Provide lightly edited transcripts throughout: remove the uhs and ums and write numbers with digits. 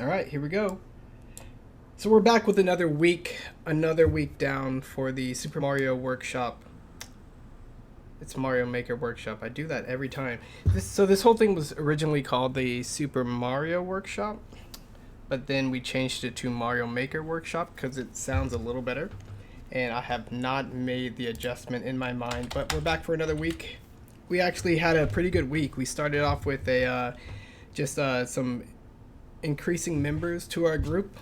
All right, here we go. So we're back with another week down for the Super Mario Workshop. It's Mario Maker Workshop. I do that every time. This whole thing was originally called the Super Mario Workshop, but then we changed it to Mario Maker Workshop because it sounds a little better. And I have not made the adjustment in my mind, but we're back for another week. We actually had a pretty good week. We started off with some increasing members to our group,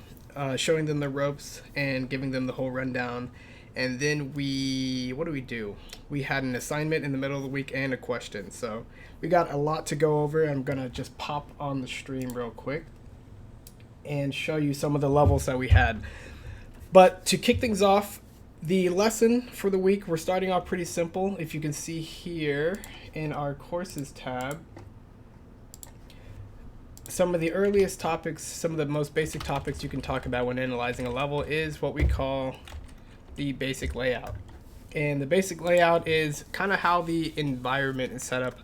showing them the ropes and giving them the whole rundown. And then what do we do? We had an assignment in the middle of the week and a question. So we got a lot to go over. I'm going to just pop on the stream real quick and show you some of the levels that we had. But to kick things off, the lesson for the week, we're starting off pretty simple. If you can see here in our courses tab, some of the earliest topics, some of the most basic topics you can talk about when analyzing a level is what we call the basic layout. And the basic layout is kind of how the environment is set up.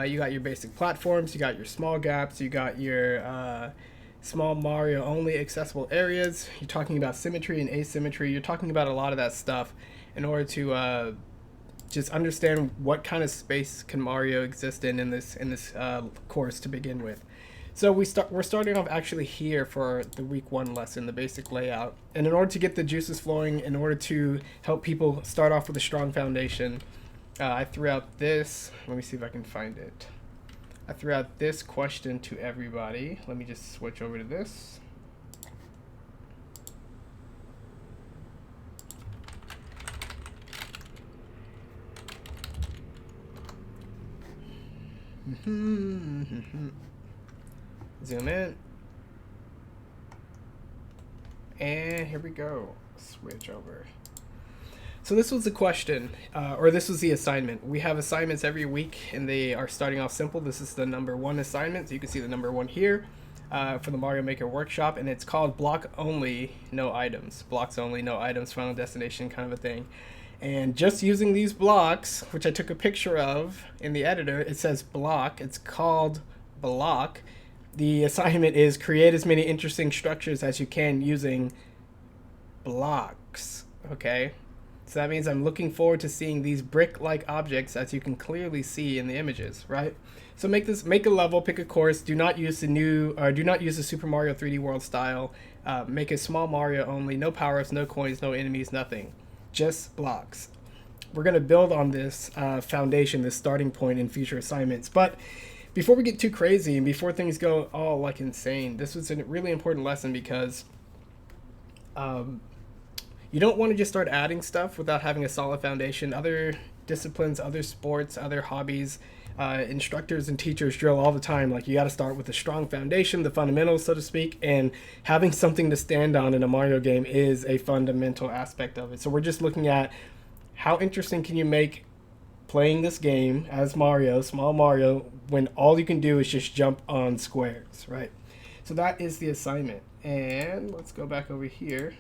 You got your basic platforms, you got your small gaps, you got your small Mario only accessible areas. You're talking about symmetry and asymmetry. You're talking about a lot of that stuff in order to just understand what kind of space can Mario exist in this course to begin with. So we're starting off actually here for the week 1 lesson, the basic layout. And in order to get the juices flowing, in order to help people start off with a strong foundation, I threw out this. Let me see if I can find it. I threw out this question to everybody. Let me just switch over to this. Zoom in. And here we go. Switch over. So this was the question, or this was the assignment. We have assignments every week, and they are starting off simple. This is the number 1 assignment. So you can see the number 1 here for the Mario Maker Workshop, and it's called Block Only, No Items. Blocks Only, No Items, Final Destination kind of a thing. And just using these blocks, which I took a picture of in the editor, it says block. It's called block. The assignment is create as many interesting structures as you can using blocks, okay? So that means I'm looking forward to seeing these brick-like objects, as you can clearly see in the images, right? So make a level, pick a course. Do not use the Super Mario 3D World style. Make a small Mario only, no power-ups, no coins, no enemies, nothing. Just blocks. We're gonna build on this foundation, this starting point in future assignments. But before we get too crazy and before things go all like insane, this was a really important lesson because you don't want to just start adding stuff without having a solid foundation. Other disciplines, other sports, other hobbies, instructors and teachers drill all the time. Like, you got to start with a strong foundation, the fundamentals, so to speak, and having something to stand on in a Mario game is a fundamental aspect of it. So we're just looking at how interesting can you make playing this game as Mario, small Mario, when all you can do is just jump on squares, right? So that is the assignment. And let's go back over here.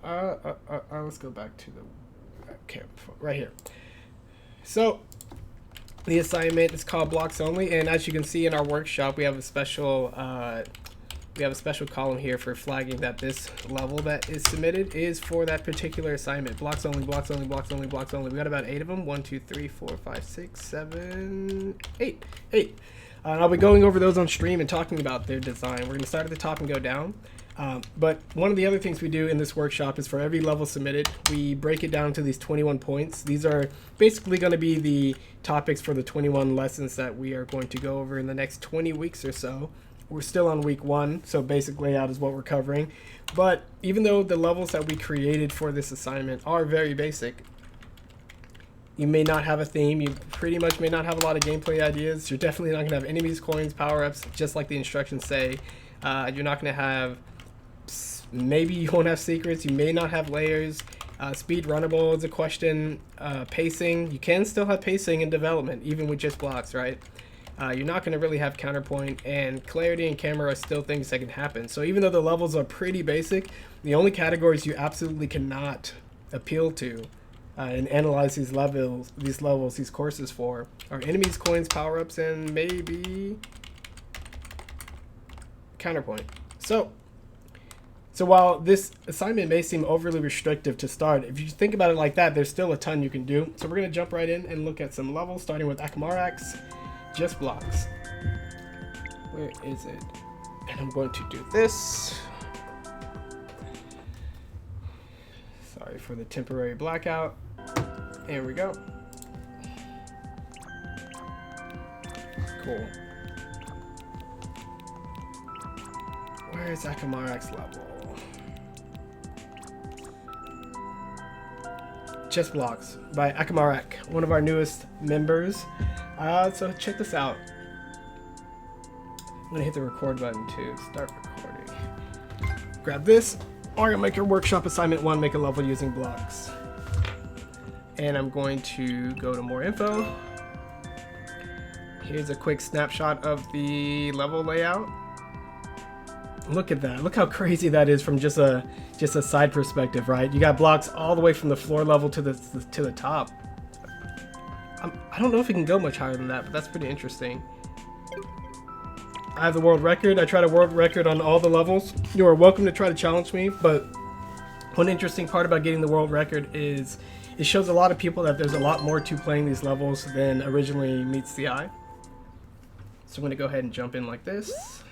Let's go back to the camp right here. So the assignment is called Blocks Only, and as you can see in our workshop, we have a special column here for flagging that this level that is submitted is for that particular assignment. Blocks only, blocks only, blocks only, blocks only. We got about 8 of them. 1, 2, 3, 4, 5, 6, 7, 8. And I'll be going over those on stream and talking about their design. We're going to start at the top and go down. But one of the other things we do in this workshop is for every level submitted, we break it down to these 21 points. These are basically going to be the topics for the 21 lessons that we are going to go over in the next 20 weeks or so. We're still on week 1, so basic layout is what we're covering. But even though the levels that we created for this assignment are very basic, you may not have a theme. You pretty much may not have a lot of gameplay ideas. You're definitely not going to have enemies, coins, power-ups, just like the instructions say. You're not going to have... Maybe you won't have secrets. You may not have layers. Speed runnable is a question. Pacing. You can still have pacing in development, even with just blocks, right? You're not going to really have counterpoint, and clarity and camera are still things that can happen. So even though the levels are pretty basic, the only categories you absolutely cannot appeal to and analyze these courses for are enemies, coins, power-ups, and maybe counterpoint. So while this assignment may seem overly restrictive to start, if you think about it like that, there's still a ton you can do. So we're going to jump right in and look at some levels, starting with Akamarax, just blocks. Where is it? And I'm going to do this. Sorry for the temporary blackout. Here we go. Cool. Where is Akamarax level? Chess Blocks by Akamarak, one of our newest members. So check this out. I'm gonna hit the record button to start recording. Grab this, Mario Maker Workshop Assignment 1, make a level using blocks. And I'm going to go to more info. Here's a quick snapshot of the level layout. Look at that. Look how crazy that is from just a side perspective, right? You got blocks all the way from the floor level to the top. I don't know if it can go much higher than that, but that's pretty interesting. I have the world record. I tried a world record on all the levels. You are welcome to try to challenge me, but one interesting part about getting the world record is it shows a lot of people that there's a lot more to playing these levels than originally meets the eye. So I'm going to go ahead and jump in like this.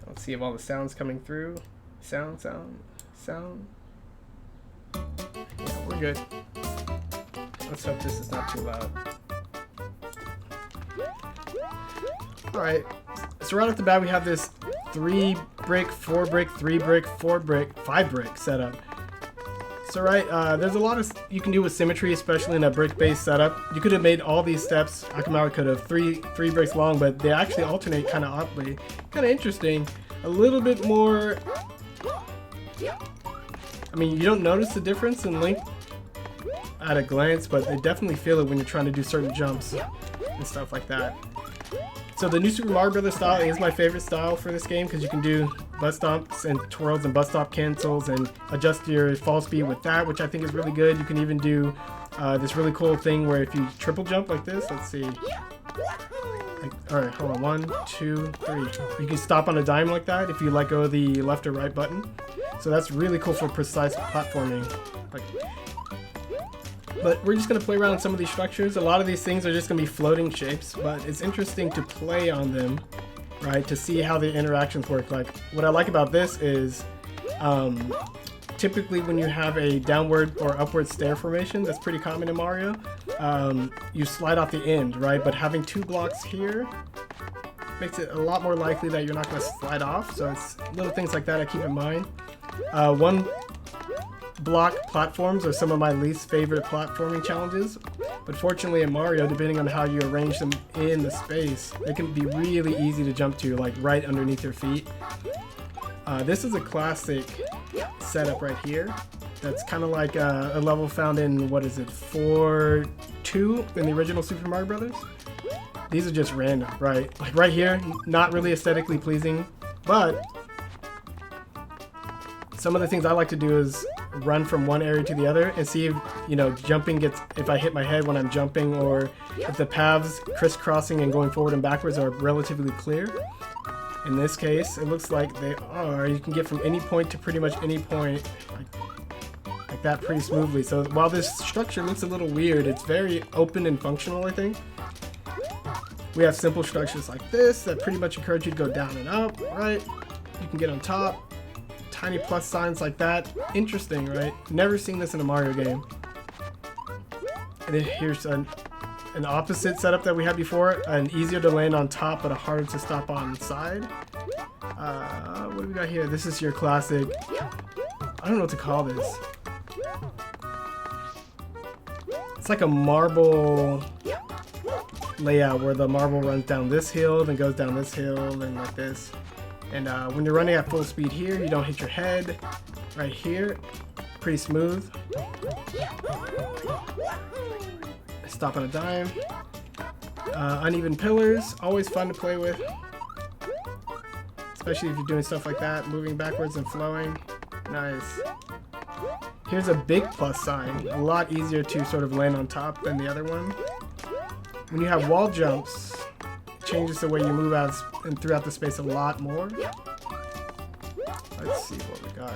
Let's see if all the sounds coming through. Sound. Yeah, we're good. Let's hope this is not too loud. Alright, so right off the bat we have this 3 brick, 4 brick, 3 brick, 4 brick, 5 brick setup. So there's a lot of you can do with symmetry, especially in a brick-based setup. You could have made all these steps, Akamara could have three bricks long, but they actually alternate kind of oddly. Kind of interesting. A little bit more, I mean, you don't notice the difference in length at a glance, but they definitely feel it when you're trying to do certain jumps and stuff like that. So the new Super Mario Brothers style is my favorite style for this game because you can do butt stomps and twirls and butt stomp cancels and adjust your fall speed with that, which I think is really good. You can even do this really cool thing where if you triple jump like this, let's see. Alright, hold on. 1, 2, 3. You can stop on a dime like that if you let go of the left or right button. So that's really cool for precise platforming. But we're just going to play around with some of these structures. A lot of these things are just going to be floating shapes, but it's interesting to play on them, right, to see how the interactions work. Like, what I like about this is typically when you have a downward or upward stair formation, that's pretty common in Mario, you slide off the end, right? But having 2 blocks here makes it a lot more likely that you're not going to slide off. So it's little things like that I keep in mind. 1 block platforms are some of my least favorite platforming challenges, but fortunately in Mario, depending on how you arrange them in the space, they can be really easy to jump to, like right underneath your feet. This is a classic setup right here. That's kind of like a level found in, what is it, 4.2 in the original Super Mario Brothers. These are just random, right? Like right here, not really aesthetically pleasing, but some of the things I like to do is run from one area to the other and see if, you know, jumping gets, if I hit my head when I'm jumping, or if the paths crisscrossing and going forward and backwards are relatively clear. In this case, it looks like they are. You can get from any point to pretty much any point like that pretty smoothly. So while this structure looks a little weird, it's very open and functional, I think. We have simple structures like this that pretty much encourage you to go down and up, right? You can get on top. Tiny plus signs like that. Interesting, right? Never seen this in a Mario game. And then here's an opposite setup that we had before. An easier to land on top, but a harder to stop on side. What do we got here? This is your classic, I don't know what to call this. It's like a marble layout where the marble runs down this hill, then goes down this hill, and like this. And when you're running at full speed here, you don't hit your head. Right here, pretty smooth. Stop on a dime. Uneven pillars, always fun to play with. Especially if you're doing stuff like that, moving backwards and flowing. Nice. Here's a big plus sign. A lot easier to sort of land on top than the other one. When you have wall jumps, it changes the way you move out and throughout the space a lot more. Let's see what we got.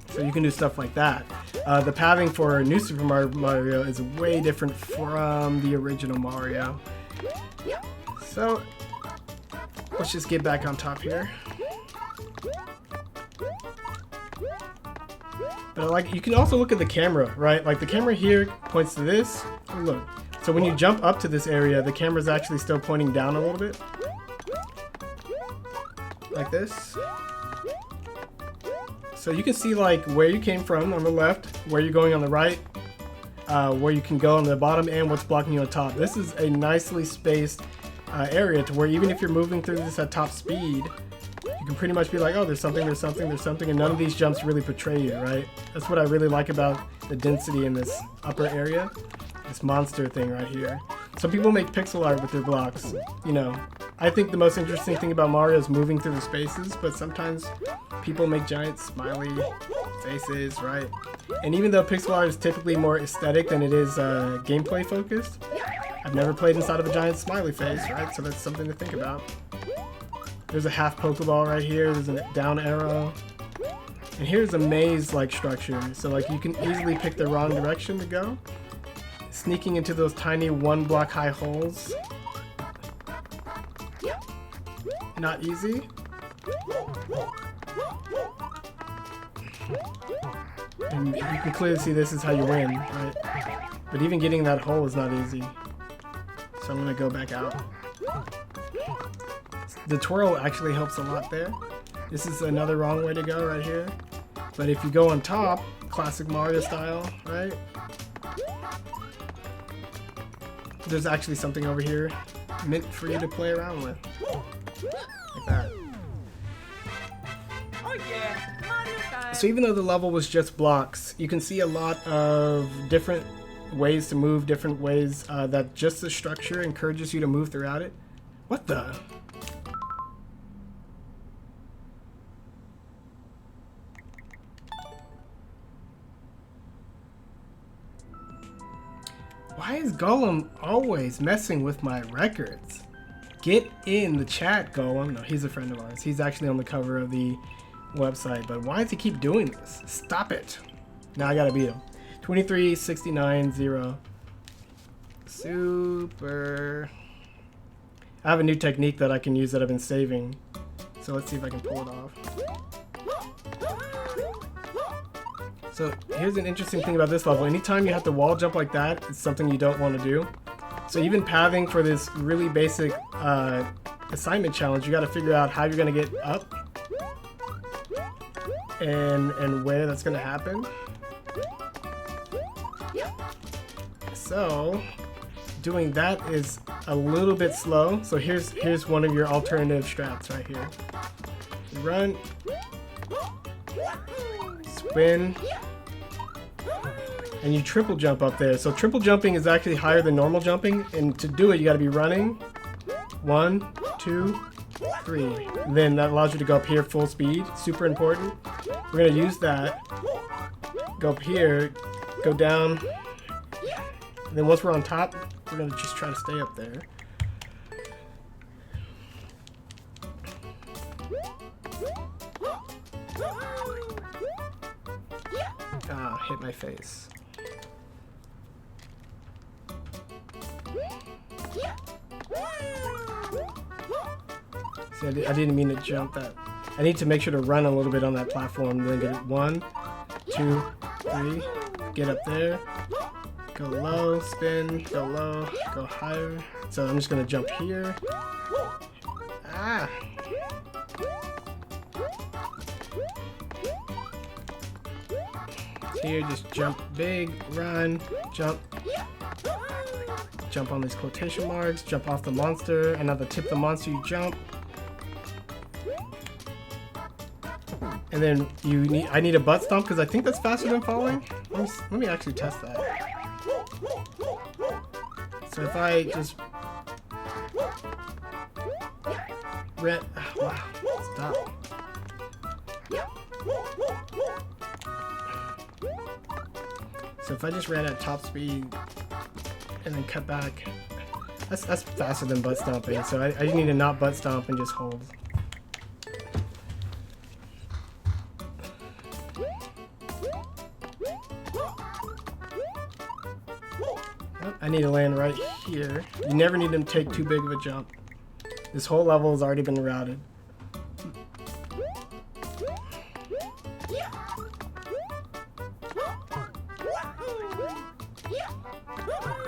So you can do stuff like that. The pathing for New Super Mario is way different from the original Mario. So let's just get back on top here. But like, you can also look at the camera, right? Like the camera here points to this. Look. So when you jump up to this area, the camera's actually still pointing down a little bit. Like this. So you can see like where you came from on the left, where you're going on the right, where you can go on the bottom, and what's blocking you on top. This is a nicely spaced area to where even if you're moving through this at top speed, you can pretty much be like, oh, there's something, and none of these jumps really portray you, right? That's what I really like about the density in this upper area. This monster thing right here. Some people make pixel art with their blocks. You know, I think the most interesting thing about Mario is moving through the spaces, but sometimes people make giant smiley faces, right? And even though pixel art is typically more aesthetic than it is gameplay focused, I've never played inside of a giant smiley face, right? So that's something to think about. There's a half Pokeball right here. There's a down arrow. And here's a maze-like structure. So like you can easily pick the wrong direction to go. Sneaking into those tiny 1 block high holes. Not easy. And you can clearly see this is how you win, right? But even getting that hole is not easy. So I'm gonna go back out. The twirl actually helps a lot there. This is another wrong way to go right here. But if you go on top, classic Mario style, right? There's actually something over here meant for you to play around with. Like that. Oh yeah, Mario time. So even though the level was just blocks, you can see a lot of different ways to move, different ways that just the structure encourages you to move throughout it. What the? Why is Gollum always messing with my records? Get in the chat, Gollum. No, he's a friend of ours. He's actually on the cover of the website, but why does he keep doing this? Stop it. Now I gotta beat him. 23, 69, 0. Super. I have a new technique that I can use that I've been saving. So let's see if I can pull it off. So here's an interesting thing about this level. Anytime you have to wall jump like that, it's something you don't want to do. So even pathing for this really basic assignment challenge, you got to figure out how you're going to get up and where that's going to happen. So doing that is a little bit slow. So here's one of your alternative strats right here. Run, spin, and you triple jump up there. So triple jumping is actually higher than normal jumping, and to do it you got to be running 1, 2, 3. And then that allows you to go up here full speed. Super important. We're gonna use that. Go up here, go down, and then once we're on top, we're gonna just try to stay up there. Ah, hit my face. See, I didn't mean to jump that. I need to make sure to run a little bit on that platform, and then get it 1, 2, 3, get up there, go low, spin, go low, go higher. So I'm just gonna jump here. Ah! Here, just jump big, run, jump. Jump on these quotation marks, jump off the monster, and at the tip of the monster you jump. And then I need a butt stomp because I think that's faster than falling. Let me actually test that. So if I just wow, stop. So if I just ran at top speed and then cut back, That's faster than butt stomping, so I need to not butt stomp and just hold. I need to land right here. You never need to take too big of a jump. This whole level has already been routed.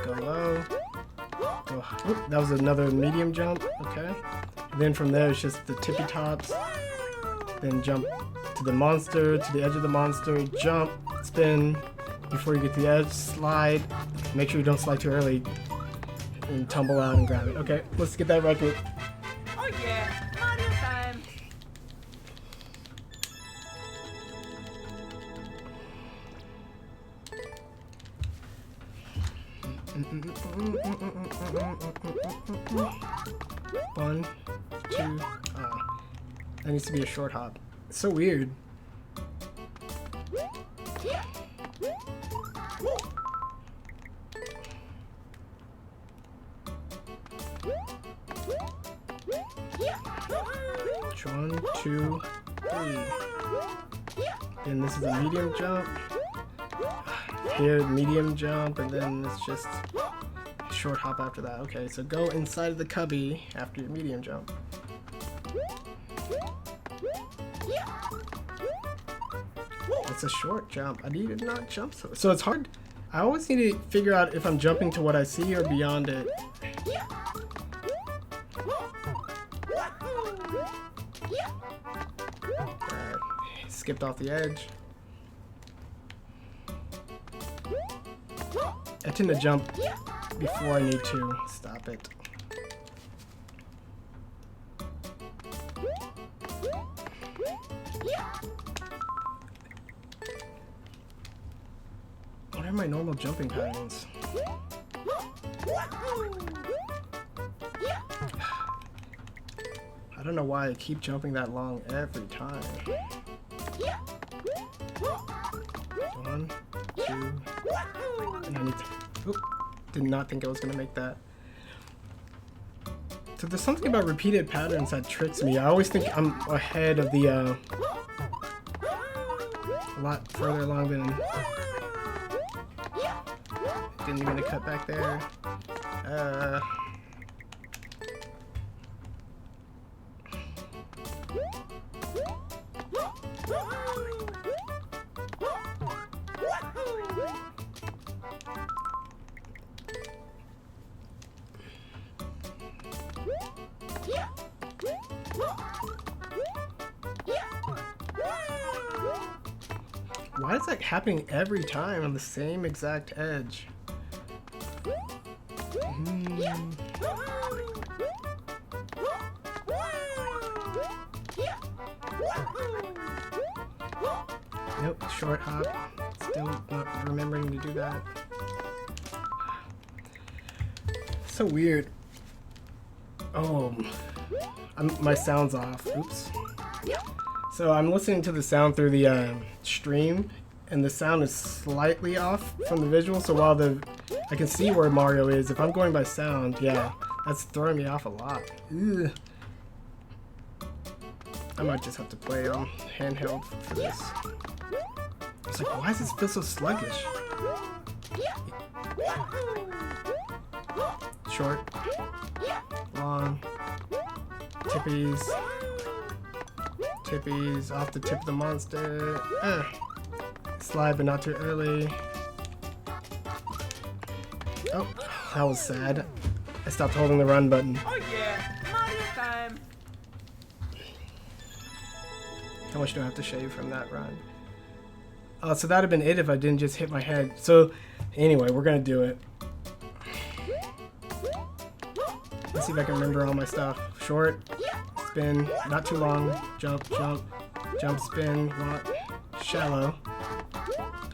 Go low. Go. Oop, that was another medium jump. Okay. And then from there, it's just the tippy tops. Then jump to the monster, to the edge of the monster. Jump, spin. Before you get to the edge, slide. Make sure you don't slide too early. And tumble out and grab it. Okay, let's get that record. Oh yeah, Mario time. One, two. That needs to be a short hop. It's so weird. One, two, three. Then this is a medium jump. Here, medium jump, and then it's just short hop after that. Okay, so go inside of the cubby after your medium jump. It's a short jump. I need to not jump so it's hard. I always need to figure out if I'm jumping to what I see or beyond it. Skipped off the edge. I tend to jump before I need to. Stop it. What are my normal jumping patterns? I don't know why I keep jumping that long every time. One, two, and I need to. Oop, did not think I was gonna make that. So there's something about repeated patterns that tricks me. I always think I'm ahead of the a lot further along than. Didn't even cut back there. Why is that happening every time on the same exact edge? Nope, short hop. Still not remembering to do that. So weird. Oh, my sound's off. Oops. So I'm listening to the sound through the stream, and the sound is slightly off from the visual. So while I can see where Mario is, if I'm going by sound, yeah, that's throwing me off a lot. Ugh. I might just have to play on handheld for this. It's like, why does this feel so sluggish? Short, long, tippies, off the tip of the monster. Slide, but not too early. Oh, that was sad. I stopped holding the run button. Oh yeah, Mario time. How much do I have to shave from that run? So that'd have been it if I didn't just hit my head. So anyway, we're gonna do it. Let's see if I can remember all my stuff. Short, spin, not too long, jump, jump, jump, spin, long, shallow,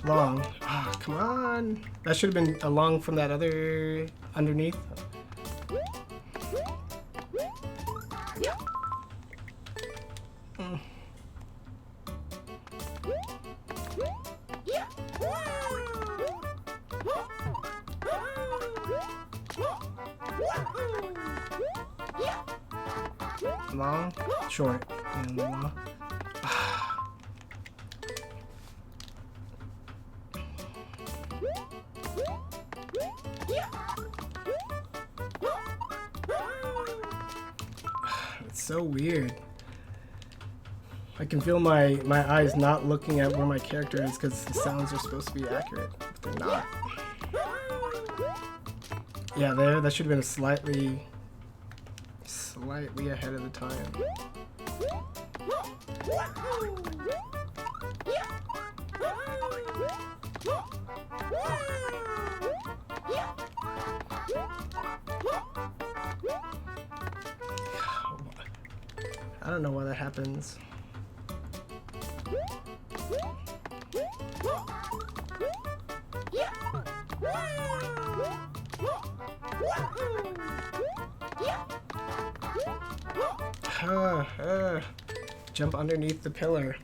long. Ah, come on. That should have been a long from that other underneath. long? Short. Yeah, long. It's so weird. I can feel my eyes not looking at where my character is because the sounds are supposed to be accurate, but they're not. Yeah, there. That should have been a slightly ahead of the time. I don't know why that happens. Jump underneath the pillar.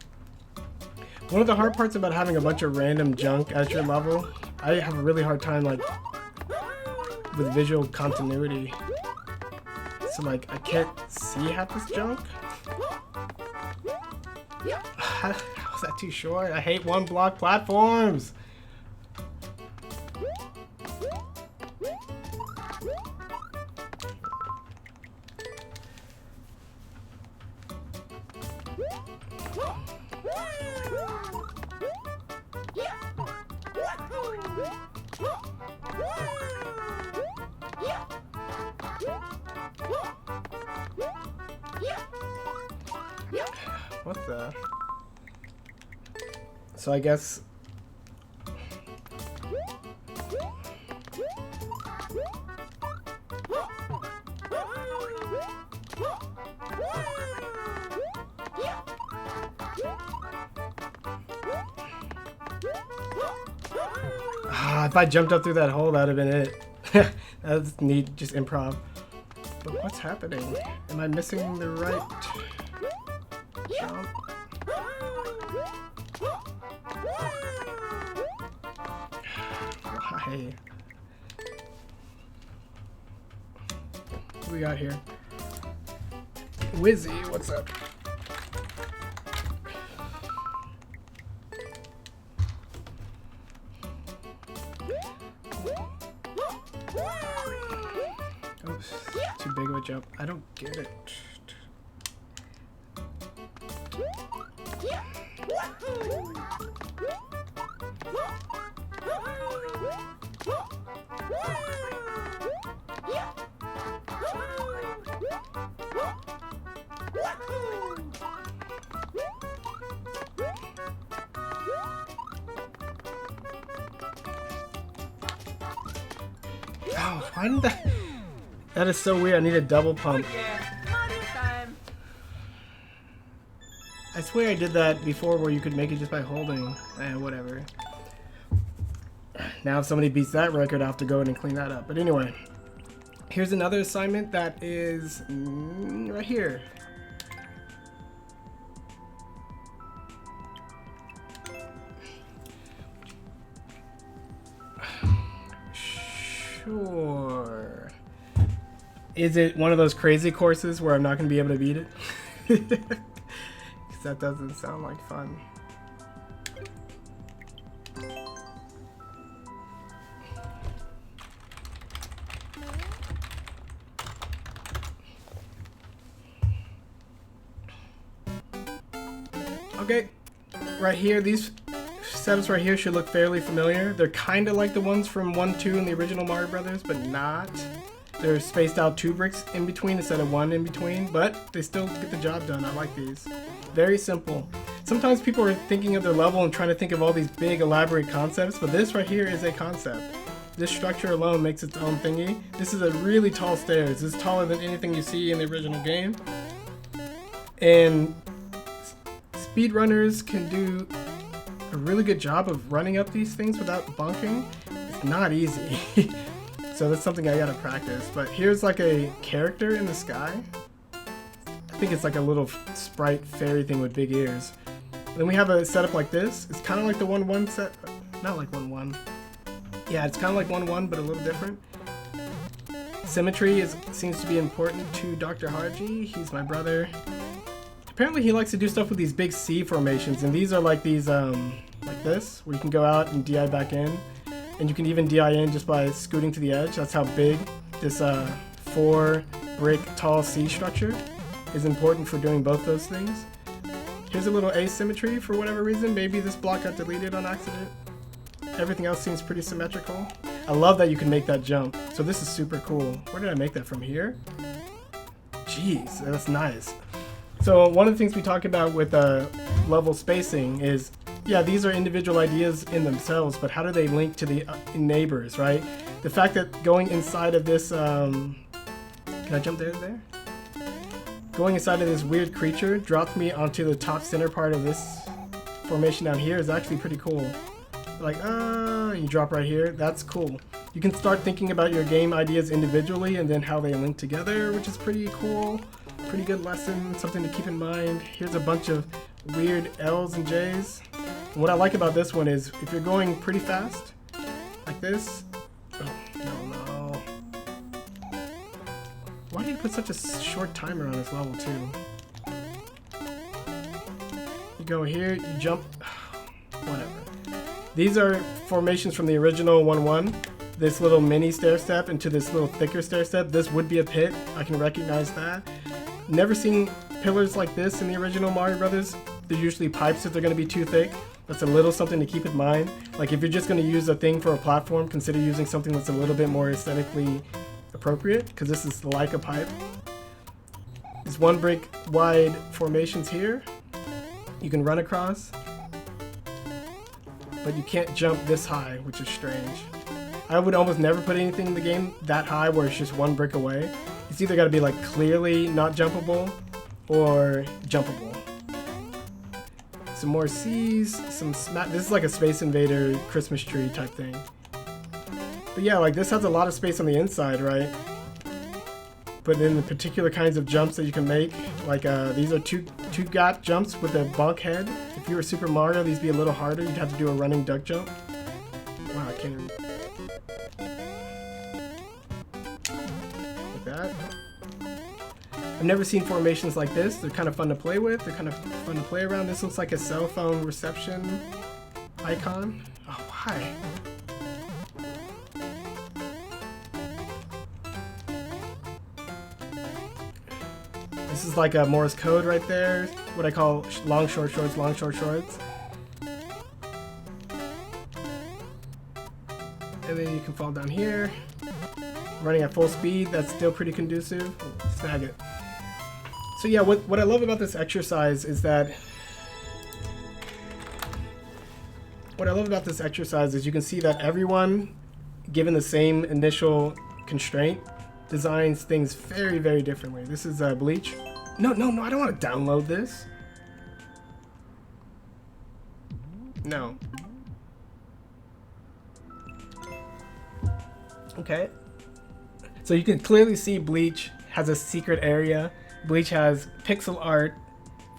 One of the hard parts about having a bunch of random junk at your level, I have a really hard time like with visual continuity. So like I can't see half this junk. Was that too short? I hate one block platforms. What the? So I guess if I jumped up through that hole, that would have been it. That's neat, just improv. But what's happening? Am I missing the right jump? Why? What do we got here? Wizzy, what's up? Oops, too big of a jump. I don't get it. Oh, why did that? That is so weird. I need a double pump. Oh yeah, Mario time. I swear I did that before where you could make it just by holding. Whatever. Now if somebody beats that record, I'll have to go in and clean that up. But anyway, here's another assignment that is right here. Sure. Is it one of those crazy courses where I'm not going to be able to beat it? Because that doesn't sound like fun. Okay, right here, these setups right here should look fairly familiar. They're kind of like the ones from 1, 2 in the original Mario Brothers, but not. They're spaced out 2 bricks in between instead of 1 in between, but they still get the job done. I like these. Very simple. Sometimes people are thinking of their level and trying to think of all these big elaborate concepts, but this right here is a concept. This structure alone makes its own thingy. This is a really tall stairs. This is taller than anything you see in the original game. And speedrunners can do a really good job of running up these things without bonking. It's not easy. So that's something I gotta practice. But here's like a character in the sky. I think it's like a little sprite fairy thing with big ears. And then we have a setup like this. It's kind of like the 1-1 set. Not like 1-1. Yeah, it's kind of like 1-1, but a little different. Symmetry seems to be important to Dr. Haji. He's my brother. Apparently he likes to do stuff with these big C formations, and these are like these, like this, where you can go out and DI back in. And you can even DI in just by scooting to the edge. That's how big this 4 brick tall C structure is important for doing both those things. Here's a little asymmetry for whatever reason. Maybe this block got deleted on accident. Everything else seems pretty symmetrical. I love that you can make that jump. So this is super cool. Where did I make that from here? Jeez, that's nice. So one of the things we talk about with level spacing is, yeah, these are individual ideas in themselves, but how do they link to the neighbors, right? The fact that going inside of this, can I jump there? Going inside of this weird creature dropped me onto the top center part of this formation down here is actually pretty cool. Like, you drop right here, that's cool. You can start thinking about your game ideas individually and then how they link together, which is pretty cool. Pretty good lesson, something to keep in mind. Here's a bunch of weird L's and J's. And what I like about this one is if you're going pretty fast, like this, no. Why do you put such a short timer on this level too? You go here, you jump, whatever. These are formations from the original 1-1. This little mini stair step into this little thicker stair step. This would be a pit, I can recognize that. Never seen pillars like this in the original Mario Brothers. They're usually pipes if they're going to be too thick. That's a little something to keep in mind. Like if you're just going to use a thing for a platform, consider using something that's a little bit more aesthetically appropriate, because this is like a pipe. These 1 brick wide formations here. You can run across, but you can't jump this high, which is strange. I would almost never put anything in the game that high where it's just 1 brick away. It's either got to be like clearly not jumpable or jumpable. Some more C's, this is like a Space Invader Christmas tree type thing. But yeah, like this has a lot of space on the inside, right? But then the particular kinds of jumps that you can make, like these are two gap jumps with a bonk head. If you were Super Mario, these would be a little harder. You'd have to do a running duck jump. Wow, I can't even... Like that. I've never seen formations like this. They're kind of fun to play with. They're kind of fun to play around. This looks like a cell phone reception icon. Oh, why? This is like a Morse code right there. What I call long, short, shorts, long, short, shorts. And then you can fall down here. Running at full speed, that's still pretty conducive. Snag it. So yeah, what I love about this exercise is that you can see that everyone, given the same initial constraint, designs things very, very differently. This is Bleach. No, I don't want to download this. No. Okay. So you can clearly see Bleach has a secret area. Bleach has pixel art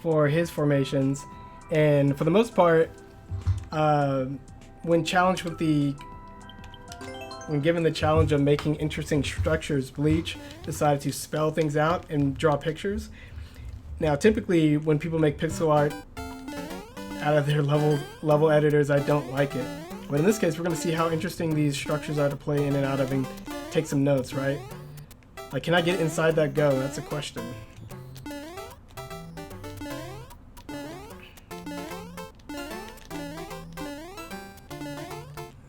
for his formations, and for the most part, when given the challenge of making interesting structures, Bleach decided to spell things out and draw pictures. Now, typically, when people make pixel art out of their level editors, I don't like it. But in this case, we're going to see how interesting these structures are to play in and out of and take some notes, right? Like, can I get inside that go? That's a question.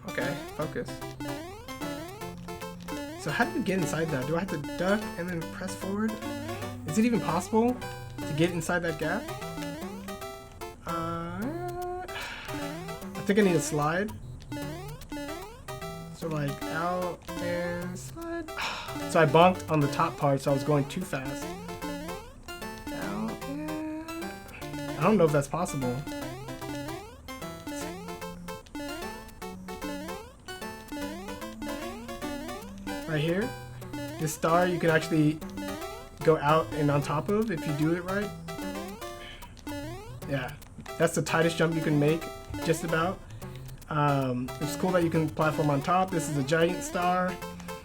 Okay, focus. So how do you get inside that? Do I have to duck and then press forward? Is it even possible to get inside that gap? I think I need a slide. So like out and slide. So I bonked on the top part, so I was going too fast. Out and... I don't know if that's possible. Right here, this star you can actually go out and on top of if you do it right. Yeah, that's the tightest jump you can make, just about. It's cool that you can platform on top. This is a giant star.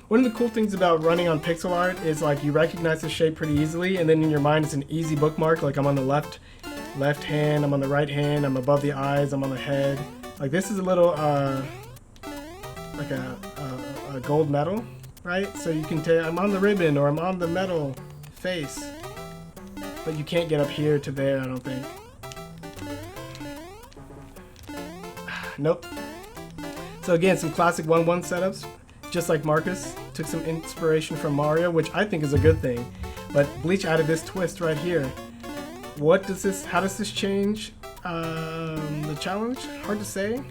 One of the cool things about running on pixel art is like you recognize the shape pretty easily, and then in your mind it's an easy bookmark. Like I'm on the left hand, I'm on the right hand, I'm above the eyes, I'm on the head. Like this is a little like a gold medal, right? So you can tell I'm on the ribbon or I'm on the medal face, but you can't get up here to there, I don't think. Nope. So again, some classic 1-1 setups. Just like Marcus, took some inspiration from Mario, which I think is a good thing. But Bleach added this twist right here. How does this change the challenge? Hard to say.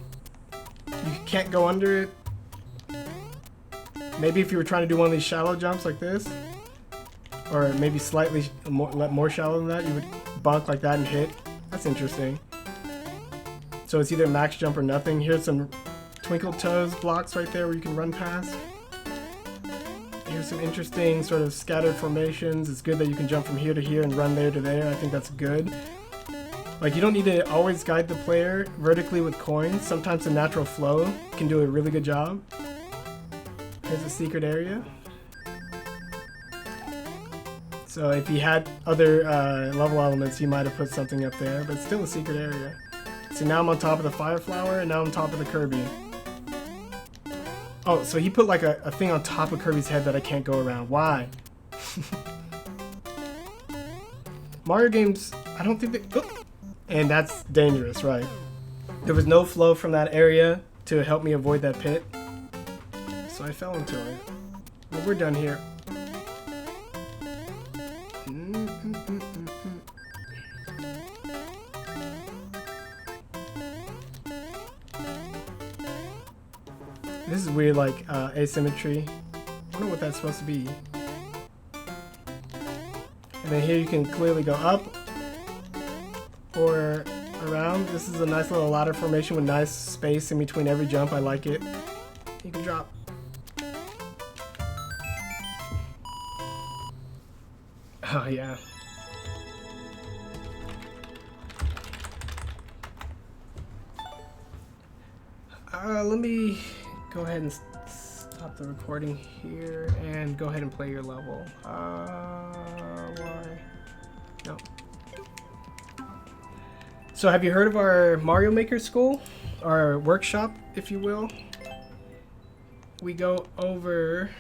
You can't go under it. Maybe if you were trying to do one of these shallow jumps like this, or maybe slightly more shallow than that, you would bunk like that and hit. That's interesting. So it's either max jump or nothing. Here's some Twinkle Toes blocks right there where you can run past. Here's some interesting sort of scattered formations. It's good that you can jump from here to here and run there to there. I think that's good. Like you don't need to always guide the player vertically with coins. Sometimes the natural flow can do a really good job. Here's a secret area. So if you had other level elements, you might have put something up there, but it's still a secret area. So now I'm on top of the Fire Flower, and now I'm on top of the Kirby. Oh, so he put like a thing on top of Kirby's head that I can't go around. Why? Mario games, I don't think they... Oh, and that's dangerous, right? There was no flow from that area to help me avoid that pit. So I fell into it. Well, we're done here. This is weird, like asymmetry. I don't know what that's supposed to be. And then here you can clearly go up or around. This is a nice little ladder formation with nice space in between every jump. I like it. You can drop. Oh yeah. Let me go ahead and stop the recording here and go ahead and play your level. Why? No. So have you heard of our Mario Maker School? Our workshop, if you will? We go over...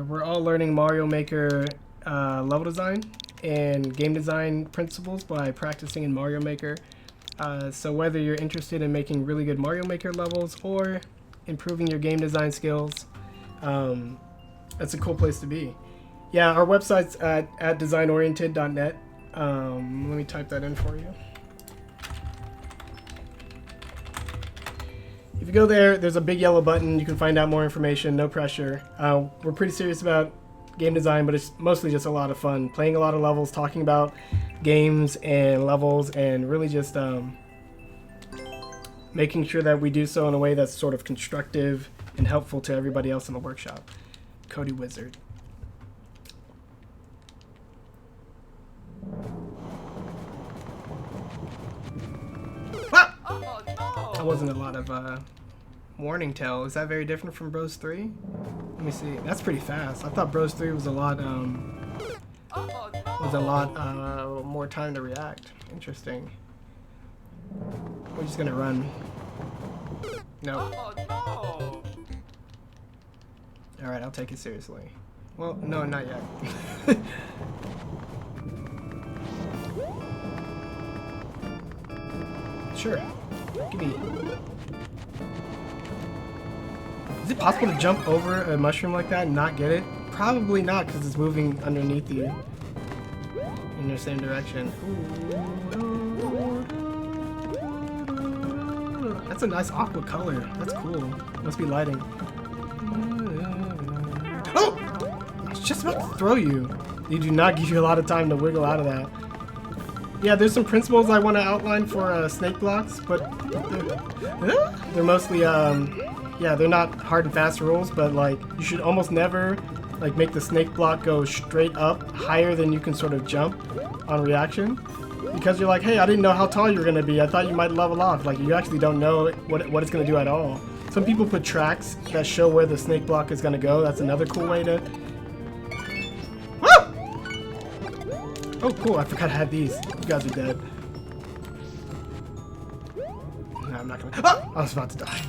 we're all learning Mario Maker level design and game design principles by practicing in Mario Maker. So whether you're interested in making really good Mario Maker levels or improving your game design skills, that's a cool place to be. Yeah, our website's at designoriented.net. Let me type that in for you. If you go there, there's a big yellow button. You can find out more information, no pressure. We're pretty serious about game design, but it's mostly just a lot of fun. Playing a lot of levels, talking about games and levels, and really just making sure that we do so in a way that's sort of constructive and helpful to everybody else in the workshop. Cody Wizard. Ah! Oh no! That wasn't a lot of warning tell. Is that very different from Bros 3? Let me see. That's pretty fast. I thought Bros 3 was a lot more time to react. Interesting. We're just gonna run. No. Oh no! Alright, I'll take it seriously. Well, no, not yet. Sure. Give me. Is it possible to jump over a mushroom like that and not get it? Probably not, because it's moving underneath you in the same direction. That's a nice aqua color. That's cool. Must be lighting. Oh! I was just about to throw you. They do not give you a lot of time to wiggle out of that. Yeah, there's some principles I want to outline for snake blocks, but they're mostly, yeah, they're not hard and fast rules, but like you should almost never like make the snake block go straight up higher than you can sort of jump on reaction, because you're like, hey, I didn't know how tall you were gonna be. I thought you might level off. Like you actually don't know what it's gonna do at all. Some people put tracks that show where the snake block is gonna go. That's another cool way to... Ah! Oh, cool. I forgot I had these. You guys are dead. No, I'm not gonna... Ah! I was about to die.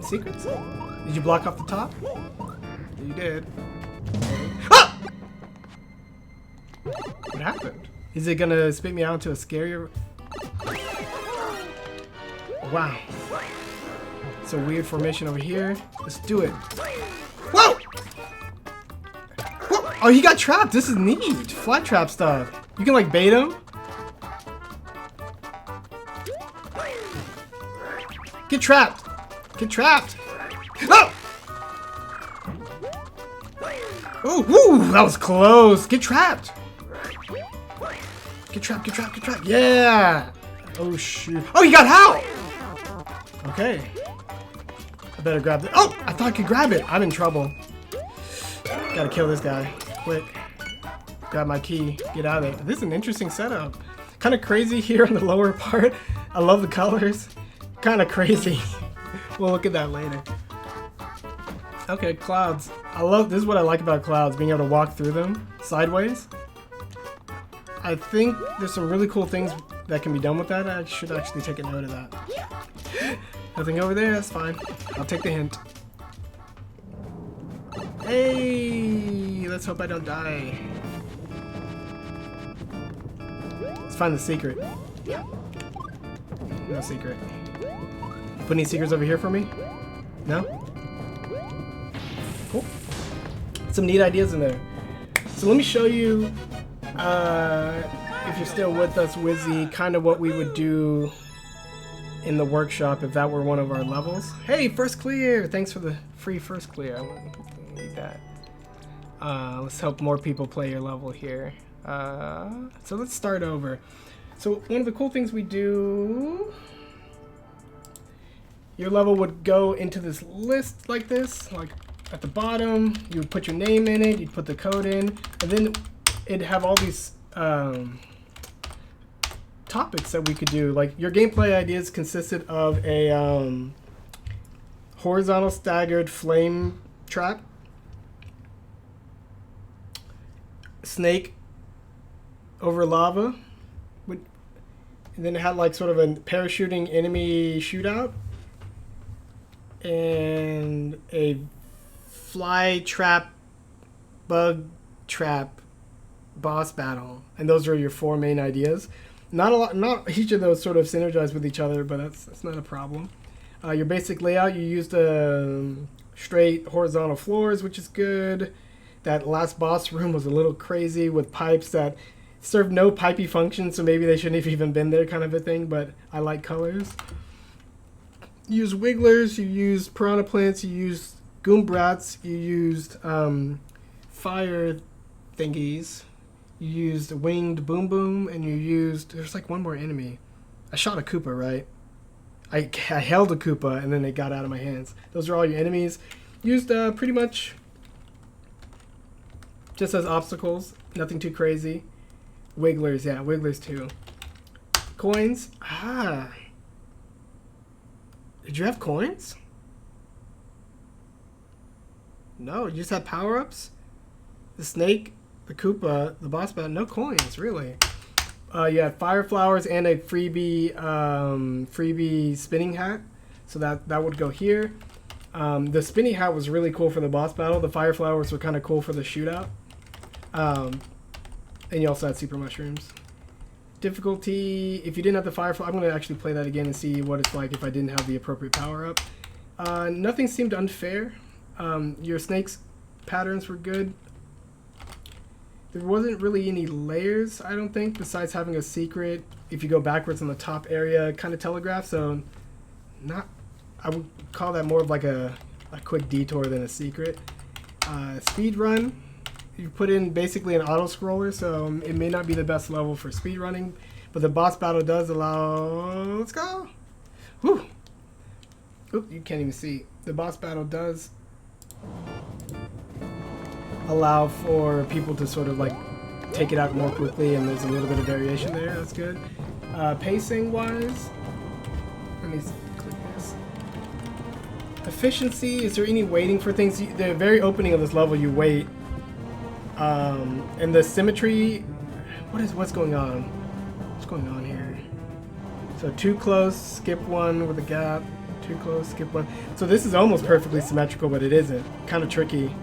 Secrets? Did you block off the top? You did. Ah! What happened? Is it gonna spit me out into a scarier... Wow. It's a weird formation over here. Let's do it. Whoa! Whoa! Oh, he got trapped. This is neat. Flat trap stuff. You can like bait him. Get trapped. Get trapped. Oh! Oh, woo! That was close. Get trapped. Get trapped, get trapped, get trapped. Yeah! Oh, shoot. Oh, he got out! Okay. I better grab it. Oh! I thought I could grab it. I'm in trouble. Gotta kill this guy. Quick. Grab my key. Get out of there. This is an interesting setup. Kind of crazy here on the lower part. I love the colors. Kind of crazy. We'll look at that later. Okay, clouds. This is what I like about clouds, being able to walk through them sideways. I think there's some really cool things that can be done with that. I should actually take a note of that. Nothing over there, that's fine. I'll take the hint. Hey, let's hope I don't die. Let's find the secret. No secret. Put any secrets over here for me? No? Cool. Some neat ideas in there. So let me show you, if you're still with us, Wizzy, kind of what we would do in the workshop if that were one of our levels. Hey, first clear! Thanks for the free first clear. I need that. Let's help more people play your level here. So let's start over. So one of the cool things we do... Your level would go into this list like this, like at the bottom. You would put your name in it, you'd put the code in, and then it'd have all these topics that we could do. Like your gameplay ideas consisted of a horizontal staggered flame trap, snake over lava, and then it had like sort of a parachuting enemy shootout, and a fly trap, bug trap boss battle. And those are your four main ideas. Not each of those sort of synergize with each other, but that's not a problem. Your basic layout, you used straight horizontal floors, which is good. That last boss room was a little crazy with pipes that served no pipey function, so maybe they shouldn't have even been there, kind of a thing, but I like colors. You used wigglers, you used piranha plants, you used goombrats, you used fire thingies, you used winged boom boom, and you used, there's like one more enemy. I shot a Koopa, right? I held a Koopa and then it got out of my hands. Those are all your enemies. Used pretty much just as obstacles, nothing too crazy. Wigglers, yeah, wigglers too. Coins, did you have coins? No, you just had power-ups? The snake, the Koopa, the boss battle, no coins, really. You had fire flowers and a freebie spinning hat. So that would go here. The spinning hat was really cool for the boss battle. The fire flowers were kind of cool for the shootout. And you also had super mushrooms. Difficulty, if you didn't have the fire flower, I'm going to actually play that again and see what it's like if I didn't have the appropriate power up. Nothing seemed unfair. Your snake's patterns were good. There wasn't really any layers, I don't think, besides having a secret. If you go backwards on the top area, kind of telegraph. So, I would call that more of like a quick detour than a secret. Speed run, you put in basically an auto scroller, so it may not be the best level for speed running, but the boss battle does allow. Let's go. Whew. Oop, you can't even see. The boss battle does allow for people to sort of like take it out more quickly, and there's a little bit of variation there. That's good. Pacing wise, let me click this. Efficiency, is there any waiting for things? The very opening of this level, you wait. And the symmetry, what's going on? What's going on here? So too close, skip one with a gap. Too close, skip one. So this is almost perfectly symmetrical, but it isn't. Kind of tricky.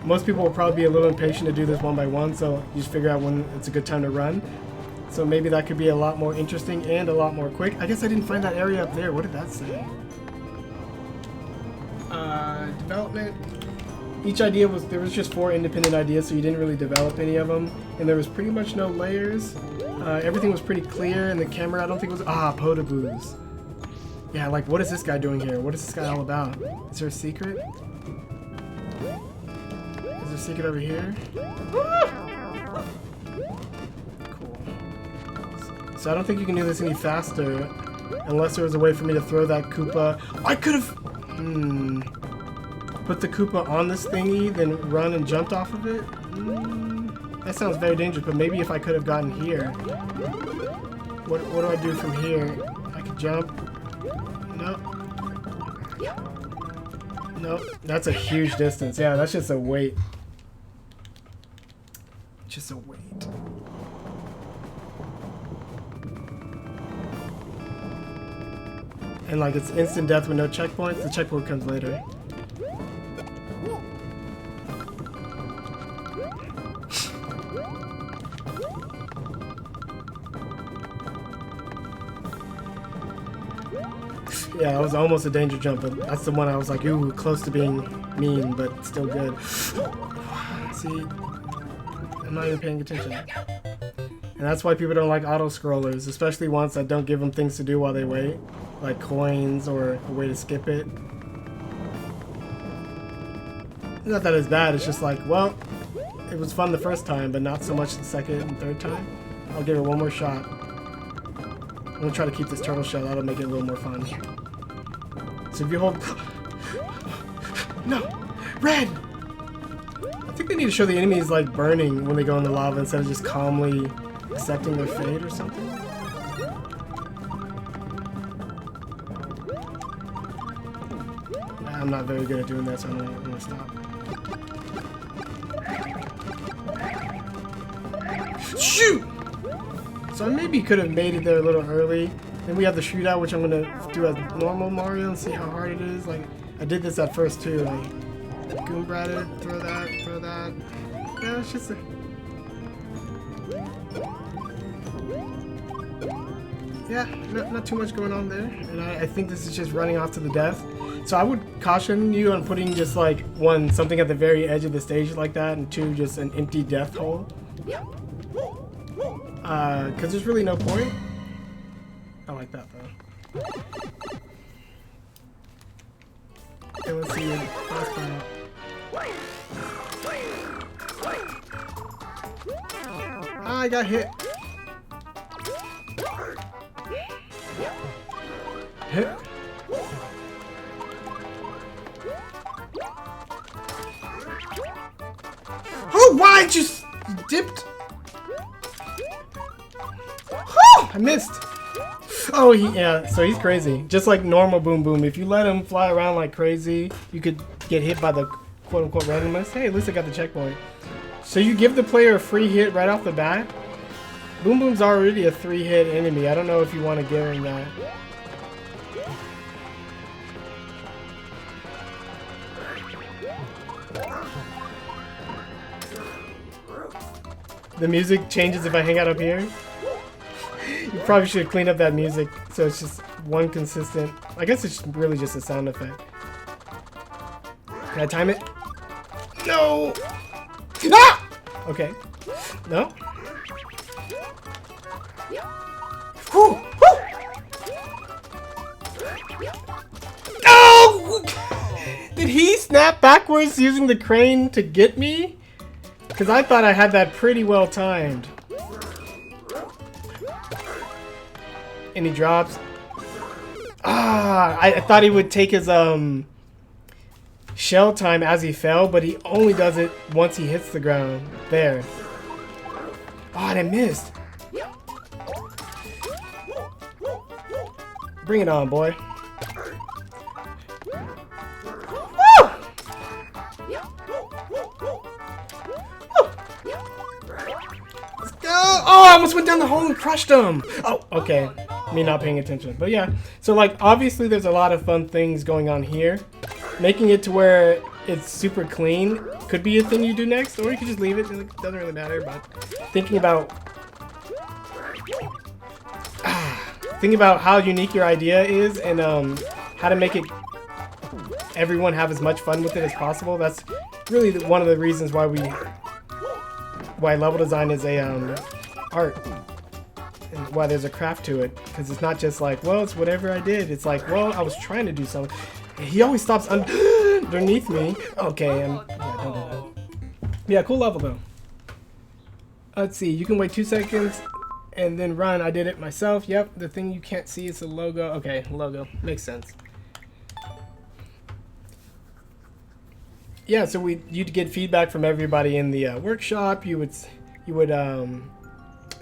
Most people will probably be a little impatient to do this one by one, so you just figure out when it's a good time to run. So maybe that could be a lot more interesting and a lot more quick. I guess I didn't find that area up there. What did that say? Development. Each idea there was just 4 independent ideas, so you didn't really develop any of them. And there was pretty much no layers. Everything was pretty clear, and the camera I don't think was... Potaboos. Yeah, like, what is this guy doing here? What is this guy all about? Is there a secret? Is there a secret over here? Cool. So I don't think you can do this any faster, unless there was a way for me to throw that Koopa. I could have... Put the Koopa on this thingy, then run and jumped off of it? That sounds very dangerous, but maybe if I could have gotten here. What do I do from here? I could jump. Nope. Nope. That's a huge distance. Yeah, that's just a wait. Just a wait. And like it's instant death with no checkpoints. The checkpoint comes later. Yeah, that was almost a danger jump, but that's the one I was like, ooh, close to being mean, but still good. See, I'm not even paying attention. And that's why people don't like auto-scrollers, especially ones that don't give them things to do while they wait, like coins or a way to skip it. Not that it's bad, it's just like, well, it was fun the first time, but not so much the second and third time. I'll give it one more shot. I'm gonna try to keep this turtle shell, that'll make it a little more fun. So if you hold... No! Red! I think they need to show the enemies like burning when they go in the lava instead of just calmly accepting their fate or something. I'm not very good at doing that, so I'm gonna stop. Shoot! So I maybe could have made it there a little early. Then we have the shootout, which I'm gonna do as normal Mario and see how hard it is. Like I did this at first too. Like Goom Brat it, throw that, throw that. Yeah, it's just a... Yeah, not too much going on there. And I think this is just running off to the death. So I would caution you on putting just like one, something at the very edge of the stage like that, and two, just an empty death hole. Because there's really no point. I like that though. Okay, let's see your last final. Ah, I got hit. Hit. Oh, why you dipped? Oh, I missed. Oh, yeah, so he's crazy. Just like normal Boom Boom. If you let him fly around like crazy, you could get hit by the quote-unquote randomness. Hey, at least I got the checkpoint. So you give the player a free hit right off the bat? Boom Boom's already a 3-hit enemy. I don't know if you want to give him that. The music changes if I hang out up here. You probably should clean up that music so it's just one consistent. I guess it's really just a sound effect. Can I time it? No! Ah! Okay. No? Whew! Whew! Oh! Did he snap backwards using the crane to get me? Because I thought I had that pretty well timed. And he drops. Ah, I thought he would take his shell time as he fell, but he only does it once he hits the ground. There. Oh, and I missed. Bring it on, boy. Woo! Let's go. Oh, I almost went down the hole and crushed him. Oh, okay. Me not paying attention. But yeah, so like obviously there's a lot of fun things going on here. Making it to where it's super clean could be a thing you do next, or you could just leave it. It doesn't really matter, but thinking about how unique your idea is and how to make it everyone have as much fun with it as possible. That's really one of the reasons why level design is a art and why there's a craft to it, because it's not just like, well, it's whatever I did. It's like, well, I was trying to do something. He always stops underneath me. Okay, yeah, don't do that. Yeah, cool level though. Let's see, you can wait 2 seconds and then run. I did it myself. Yep, the thing you can't see is the logo. Okay, logo. Makes sense. Yeah, so you'd get feedback from everybody in the workshop. You would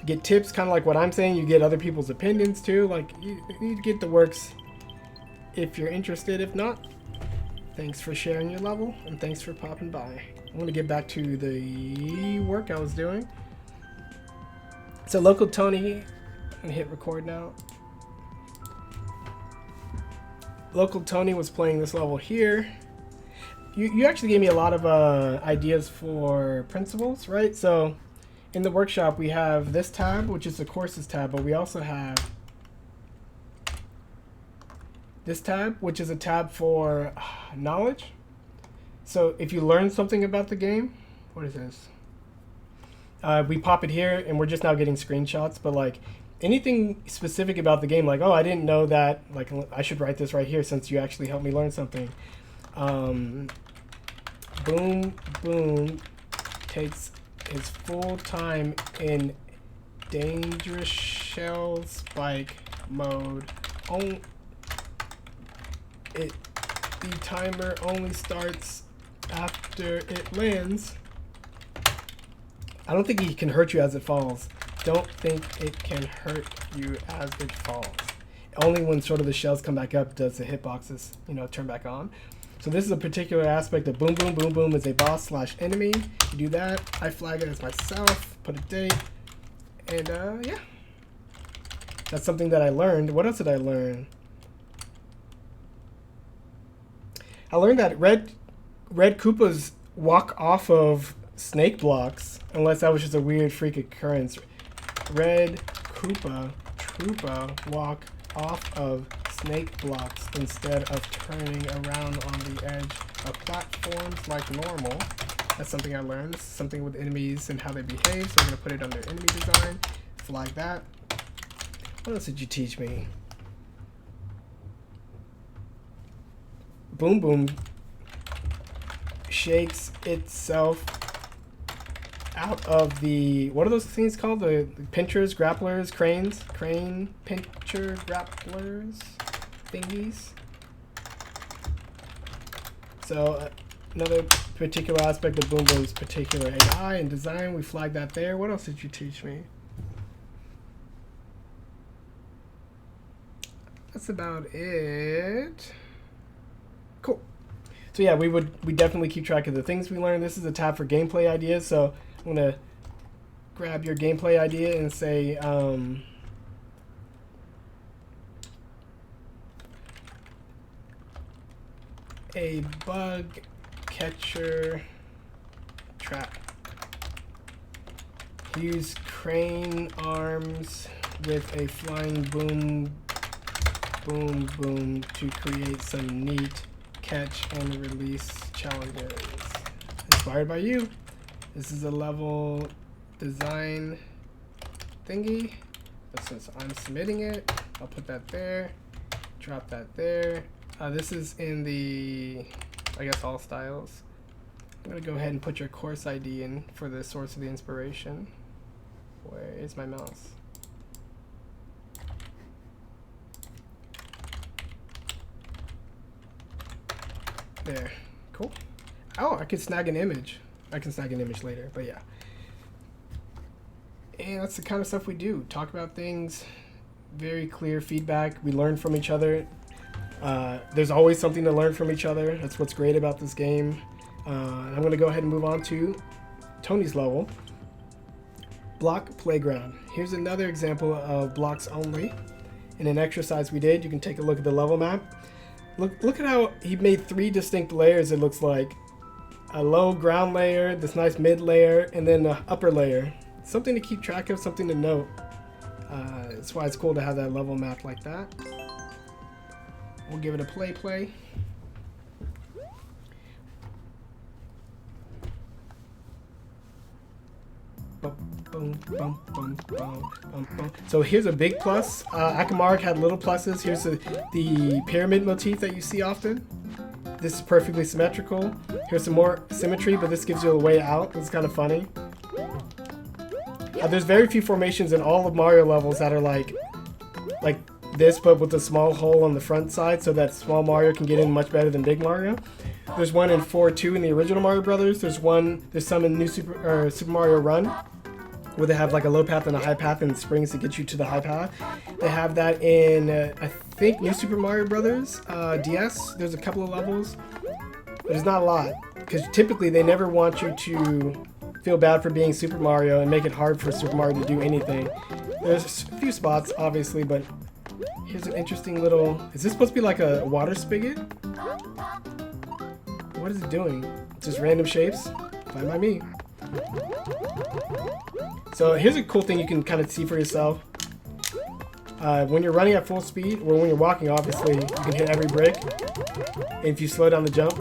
get tips, kind of like what I'm saying. You get other people's opinions too. Like you'd get the works if you're interested. If not, thanks for sharing your level and thanks for popping by. I'm gonna get back to the work I was doing. So local Tony, I'm gonna hit record now. Local Tony was playing this level here. You actually gave me a lot of ideas for principles, right? So in the workshop we have this tab, which is the courses tab, but we also have this tab, which is a tab for knowledge. So if you learn something about the game, what is this? We pop it here and we're just now getting screenshots, but like anything specific about the game, like, oh, I didn't know that, like I should write this right here since you actually helped me learn something. Boom Boom takes his full time in dangerous shell spike mode. The timer only starts after it lands. I don't think he can hurt you as it falls. Don't think it can hurt you as it falls. Only when sort of the shells come back up does the hitboxes, turn back on. So this is a particular aspect of Boom Boom. Boom Boom is a boss / enemy. You do that. I flag it as myself, put a date, and yeah. That's something that I learned. What else did I learn? I learned that red Koopas walk off of snake blocks, unless that was just a weird freak occurrence. Red Troopa walk off of snake blocks instead of turning around on the edge of platforms like normal. That's something I learned. This is something with enemies and how they behave, so I'm going to put it under enemy design. Flag that. What else did you teach me? Boom Boom shakes itself out of the, what are those things called? The pinchers, grapplers, cranes? Crane, pincher, grapplers, thingies. So another particular aspect of Boom Boom's particular AI and design, we flagged that there. What else did you teach me? That's about it. Cool. So yeah, we definitely keep track of the things we learned. This is a tab for gameplay ideas, so I'm gonna grab your gameplay idea and say a bug catcher trap. Use crane arms with a flying boom boom to create some neat catch and release challenges. Inspired by you. This is a level design thingy. But since I'm submitting it, I'll put that there. Drop that there. This is in the, I guess, all styles. I'm gonna go ahead and put your course ID in for the source of the inspiration. Where is my mouse? There. Cool. Oh, I could snag an image. I can snag an image later, but yeah. And that's the kind of stuff we do. Talk about things, very clear feedback. We learn from each other. There's always something to learn from each other. That's what's great about this game. I'm going to go ahead and move on to Tony's level. Block Playground. Here's another example of blocks only. In an exercise we did, you can take a look at the level map. Look at how he made 3 distinct layers, it looks like. A low ground layer, this nice mid layer, and then the upper layer. Something to keep track of, something to note. That's why it's cool to have that level map like that. We'll give it a play. So here's a big plus. Akamark had little pluses. Here's the pyramid motif that you see often. This is perfectly symmetrical. Here's some more symmetry, but this gives you a way out. It's kind of funny. There's very few formations in all of Mario levels that are like this, but with a small hole on the front side, so that small Mario can get in much better than big Mario. There's one in 4-2 in the original Mario Brothers. There's some in New Super Mario Run, where they have like a low path and a high path and springs to get you to the high path. They have that in, I think, New Super Mario Brothers DS. There's a couple of levels, but it's not a lot, because typically they never want you to feel bad for being Super Mario and make it hard for Super Mario to do anything. There's a few spots, obviously, but here's an interesting little... Is this supposed to be like a water spigot? What is it doing? Just random shapes? Fine by me. So here's a cool thing you can kind of see for yourself. When you're running at full speed, or when you're walking, obviously, you can hit every brick. And if you slow down the jump,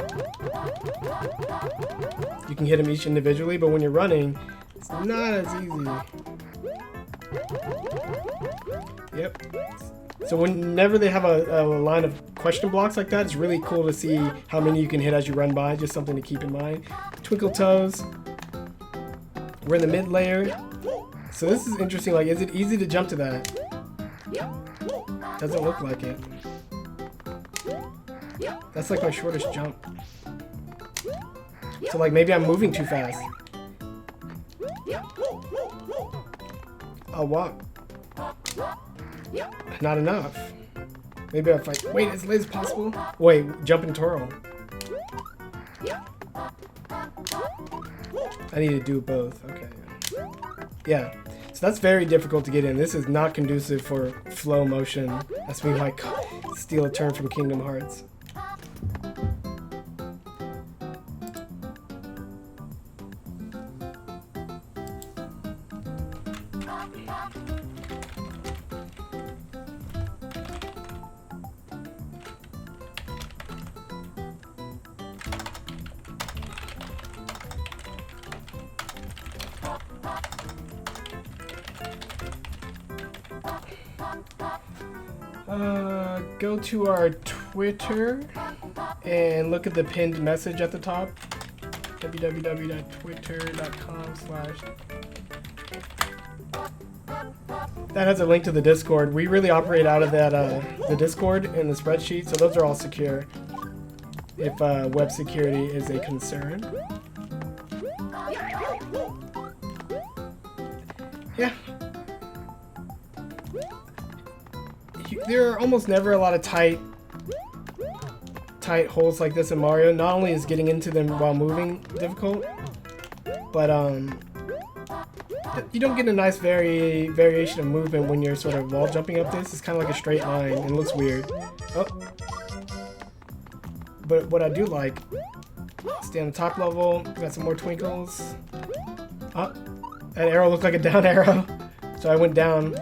you can hit them each individually, but when you're running, it's not as easy. Yep. So whenever they have a line of question blocks like that, it's really cool to see how many you can hit as you run by. Just something to keep in mind. Twinkle Toes. We're in the mid layer. So this is interesting. Like, is it easy to jump to that? Doesn't look like it. That's like my shortest jump. So like maybe I'm moving too fast. I'll walk. Not enough. Maybe if I wait as late as possible. Wait, jump and twirl. I need to do both. Okay. Yeah. So that's very difficult to get in. This is not conducive for flow motion. As we might steal a term from Kingdom Hearts. Go to our Twitter and look at the pinned message at the top. www.twitter.com/. That has a link to the Discord. We really operate out of that the Discord and the spreadsheet, so those are all secure if web security is a concern. Yeah. There are almost never a lot of tight holes like this in Mario. Not only is getting into them while moving difficult, but you don't get a nice variation of movement when you're sort of wall jumping up this. It's kind of like a straight line and it looks weird. Oh. But what I do like, stay on the top level, got some more twinkles. Oh, that arrow looked like a down arrow, so I went down.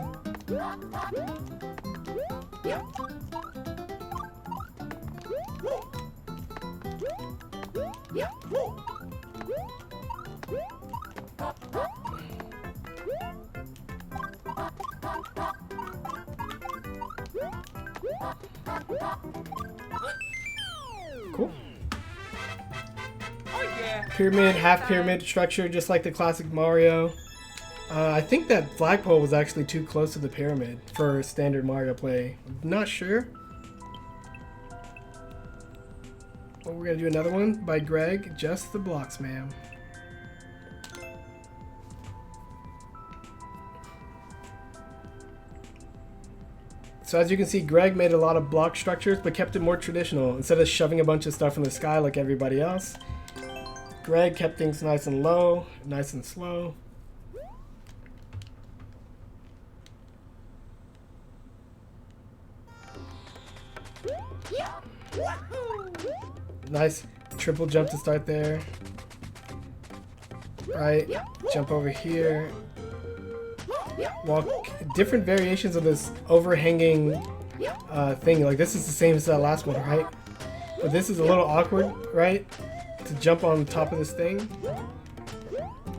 Cool. Oh yeah. Pyramid, half pyramid structure, just like the classic Mario. I think that flagpole was actually too close to the pyramid for standard Mario play. Not sure. Well, we're gonna do another one by Greg. Just the blocks, ma'am. So as you can see, Greg made a lot of block structures, but kept it more traditional. Instead of shoving a bunch of stuff in the sky like everybody else, Greg kept things nice and low, nice and slow. Nice triple jump to start there. Right, jump over here. Walk, different variations of this overhanging thing. Like this is the same as that last one, right? But this is a little awkward, right? To jump on top of this thing.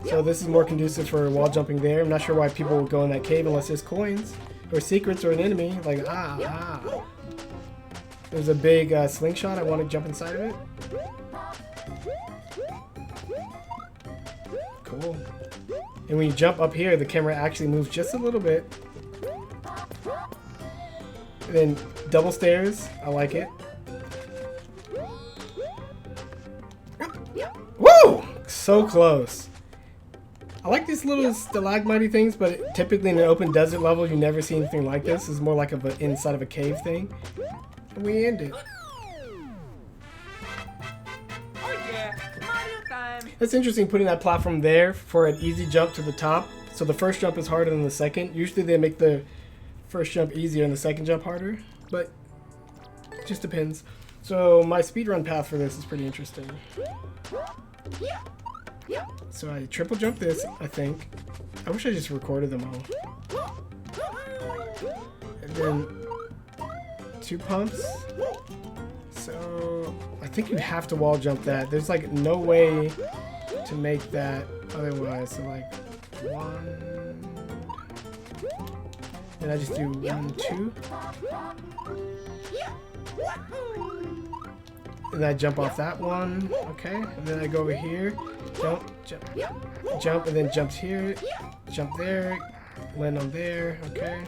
So this is more conducive for wall jumping there. I'm not sure why people would go in that cave unless there's coins or secrets or an enemy. Like, There's a big slingshot. I want to jump inside of it. Cool. And when you jump up here, the camera actually moves just a little bit. And then double stairs. I like it. Woo! So close. I like these little stalagmite things, but typically in an open desert level, you never see anything like this. It's more like inside of a cave thing. And we end it. It's interesting putting that platform there for an easy jump to the top. So the first jump is harder than the second. Usually they make the first jump easier and the second jump harder, but it just depends. So my speedrun path for this is pretty interesting. So I triple jump this, I think. I wish I just recorded them all. And then 2 pumps. So I think you have to wall jump that. There's like no way to make that otherwise. So like 1. And I just do 1, 2. And I jump off that one. Okay. And then I go over here. Jump, jump, jump, and then jumps here. Jump there. Land on there. Okay.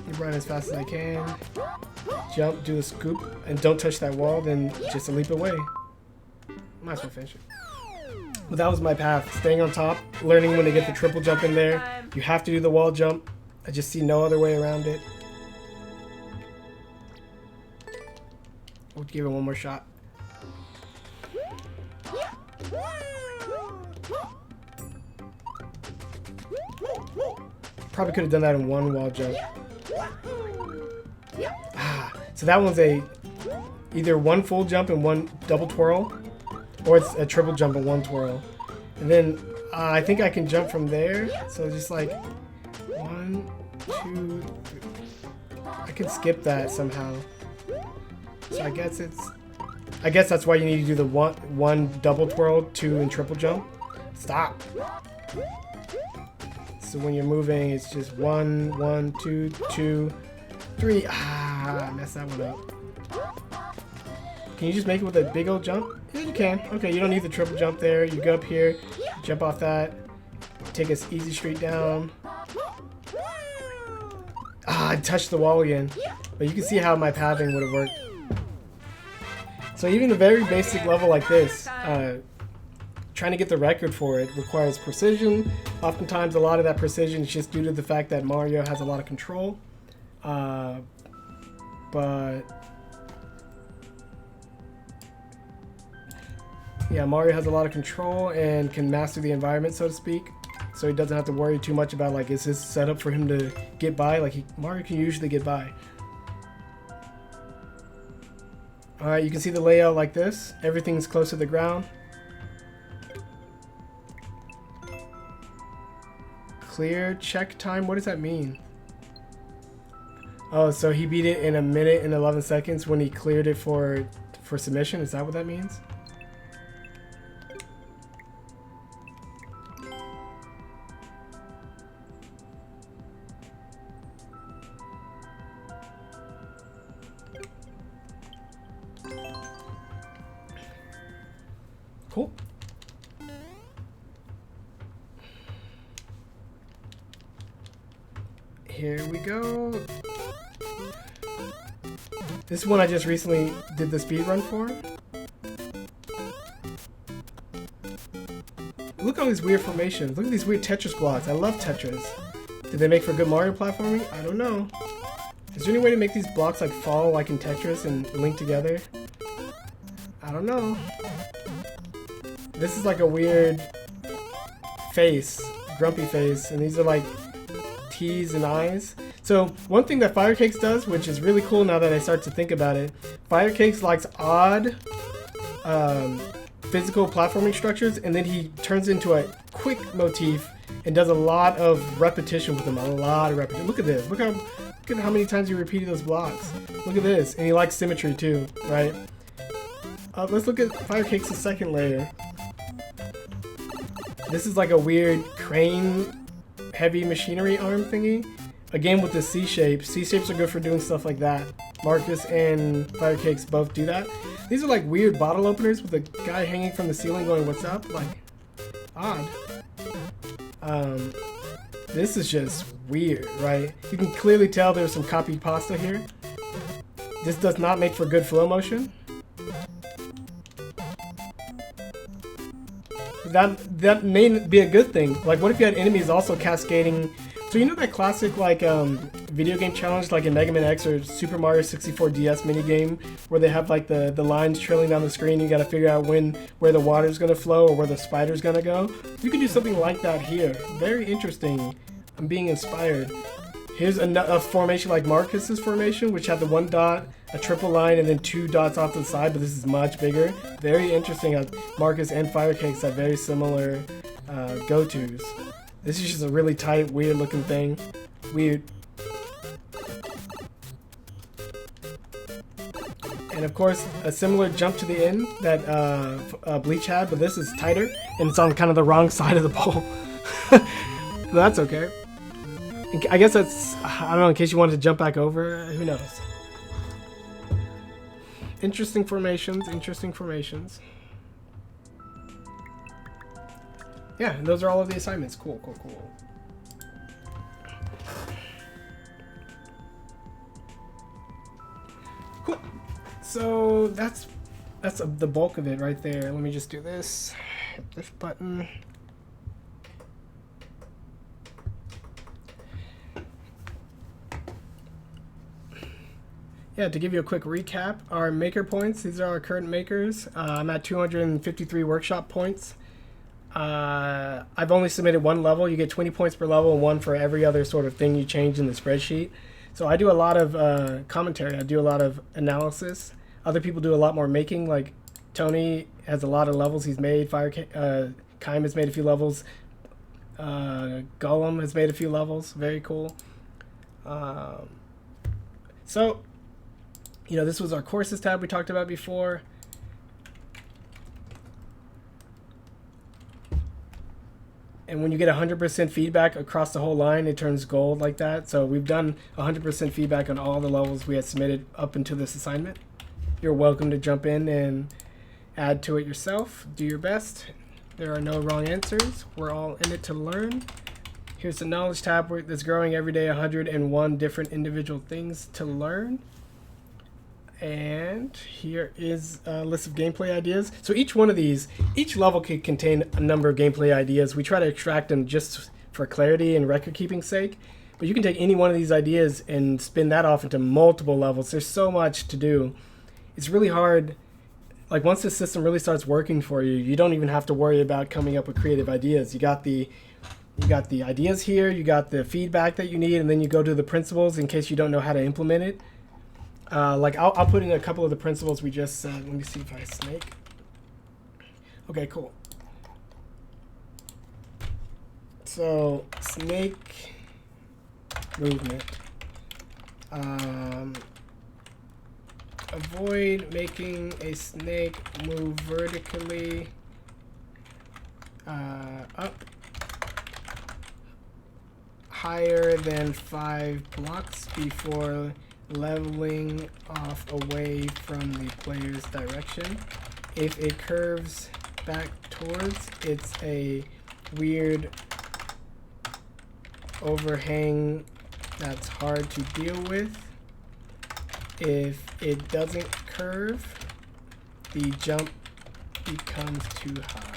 You run as fast as I can. Jump, do a scoop, and don't touch that wall, then just a leap away. Might as well finish it. But that was my path. Staying on top, learning when to get the triple jump in there. You have to do the wall jump. I just see no other way around it. We'll give it one more shot. Probably could have done that in 1 wall jump. So that one's either 1 full jump and 1 double twirl, or it's a triple jump and 1 twirl. And then I think I can jump from there. So just like 1, 2, 3. I can skip that somehow. So I guess that's why you need to do the one double twirl, 2 and triple jump. Stop. So when you're moving, it's just 1, 1, 2, 2, 3. I messed that one up. Can you just make it with a big old jump? Yeah, you can. Okay, you don't need the triple jump there. You go up here, jump off that, take a easy street down. I touched the wall again. But you can see how my pathing would have worked. So even a very basic level like this, trying to get the record for it requires precision. Oftentimes a lot of that precision is just due to the fact that Mario has a lot of control. But yeah, Mario has a lot of control and can master the environment, so to speak. So he doesn't have to worry too much about like, is this set up for him to get by? Like Mario can usually get by. Alright, you can see the layout like this. Everything's close to the ground. Clear check time, what does that mean? Oh, so he beat it in 1 minute and 11 seconds when he cleared it for submission? Is that what that means? Cool. Here we go. This one I just recently did the speed run for. Look at all these weird formations. Look at these weird Tetris blocks. I love Tetris. Do they make for good Mario platforming? I don't know. Is there any way to make these blocks like fall like in Tetris and link together? I don't know. This is like a weird face, grumpy face, and these are like T's and I's. So one thing that Firecakes does, which is really cool now that I start to think about it, Firecakes likes odd physical platforming structures, and then he turns into a quick motif and does a lot of repetition with them, a lot of repetition. Look at this, look at how many times he repeated those blocks. Look at this, and he likes symmetry too, right? Let's look at Firecakes' second layer. This is like a weird crane heavy machinery arm thingy. Again with the C shape. C shapes are good for doing stuff like that. Marcus and Firecakes both do that. These are like weird bottle openers with a guy hanging from the ceiling going, "What's up?" Like, odd. This is just weird, right? You can clearly tell there's some copied pasta here. This does not make for good flow motion. That may be a good thing. Like, what if you had enemies also cascading? So you know that classic like video game challenge like in Mega Man X or Super Mario 64 DS minigame where they have like the lines trailing down the screen, you gotta figure out where the water's gonna flow or where the spider's gonna go? You could do something like that here. Very interesting. I'm being inspired. Here's a formation like Marcus's formation, which had the one dot, a triple line, and then two dots off to the side, but this is much bigger. Very interesting how Marcus and Firecakes have very similar go-tos. This is just a really tight, weird looking thing. Weird. And of course, a similar jump to the end that Bleach had, but this is tighter, and it's on kind of the wrong side of the pole. That's okay. I guess that's, I don't know, in case you wanted to jump back over, who knows. Interesting formations, interesting formations. Yeah, and those are all of the assignments. Cool, cool, cool. Cool. So that's the bulk of it right there. Let me just do this. Hit this button. Yeah, to give you a quick recap, our maker points, these are our current makers. I'm at 253 workshop points. I've only submitted one level. You get 20 points per level and one for every other sort of thing you change in the spreadsheet. So I do a lot of commentary. I do a lot of analysis. Other people do a lot more making. Like Tony has a lot of levels he's made. Kaim has made a few levels. Gollum has made a few levels. Very cool. So, you know, this was our courses tab we talked about before. And when you get 100% feedback across the whole line, it turns gold like that. So we've done 100% feedback on all the levels we had submitted up into this assignment. You're welcome to jump in and add to it yourself. Do your best. There are no wrong answers. We're all in it to learn. Here's the knowledge tab that's growing every day, 101 different individual things to learn. And here is a list of gameplay ideas. So each one of these, each level could contain a number of gameplay ideas. We try to extract them just for clarity and record keeping sake. But you can take any one of these ideas and spin that off into multiple levels. There's so much to do. It's really hard. Like once the system really starts working for you, you don't even have to worry about coming up with creative ideas. You got the ideas here, you got the feedback that you need, and then you go to the principles in case you don't know how to implement it. Like I'll put in a couple of the principles we just said. Let me see if I snake. Okay, cool. So snake movement. Avoid making a snake move vertically up higher than 5 blocks before leveling off away from the player's direction. If it curves back towards, it's a weird overhang that's hard to deal with. If it doesn't curve, the jump becomes too high.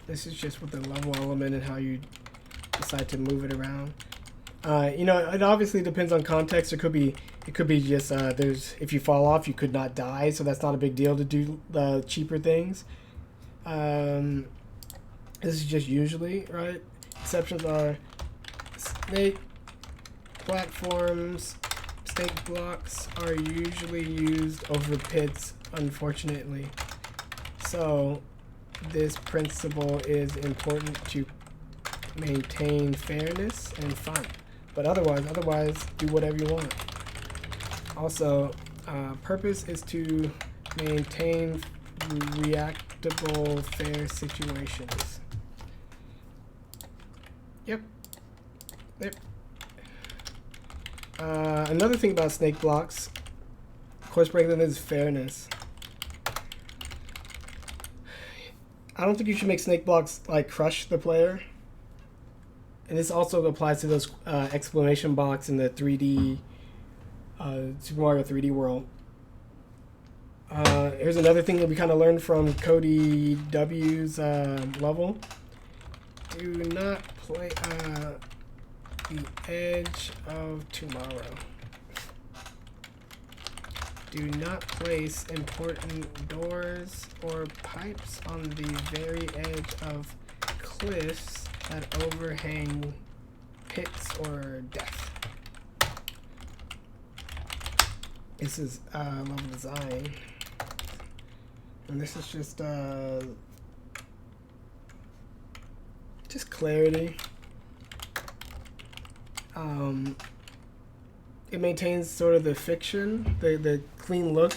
This is just with the level element and how you decide to move it around. You know, it obviously depends on context. It could be just if you fall off, you could not die, so that's not a big deal to do the cheaper things. This is just usually, right? Exceptions are snake platforms. Snake blocks are usually used over pits, unfortunately. So this principle is important to maintain fairness and fun. But otherwise, do whatever you want. Also, purpose is to maintain reactable, fair situations. Yep. Another thing about snake blocks, course breakdown, is fairness. I don't think you should make snake blocks like crush the player. And this also applies to those exclamation blocks in the 3D Super Mario 3D World. Here's another thing that we kind of learned from Cody W's level. Do not play the edge of tomorrow. Do not place important doors or pipes on the very edge of cliffs that overhang pits or death. This is level design. And this is just clarity. It maintains sort of the fiction, the clean look.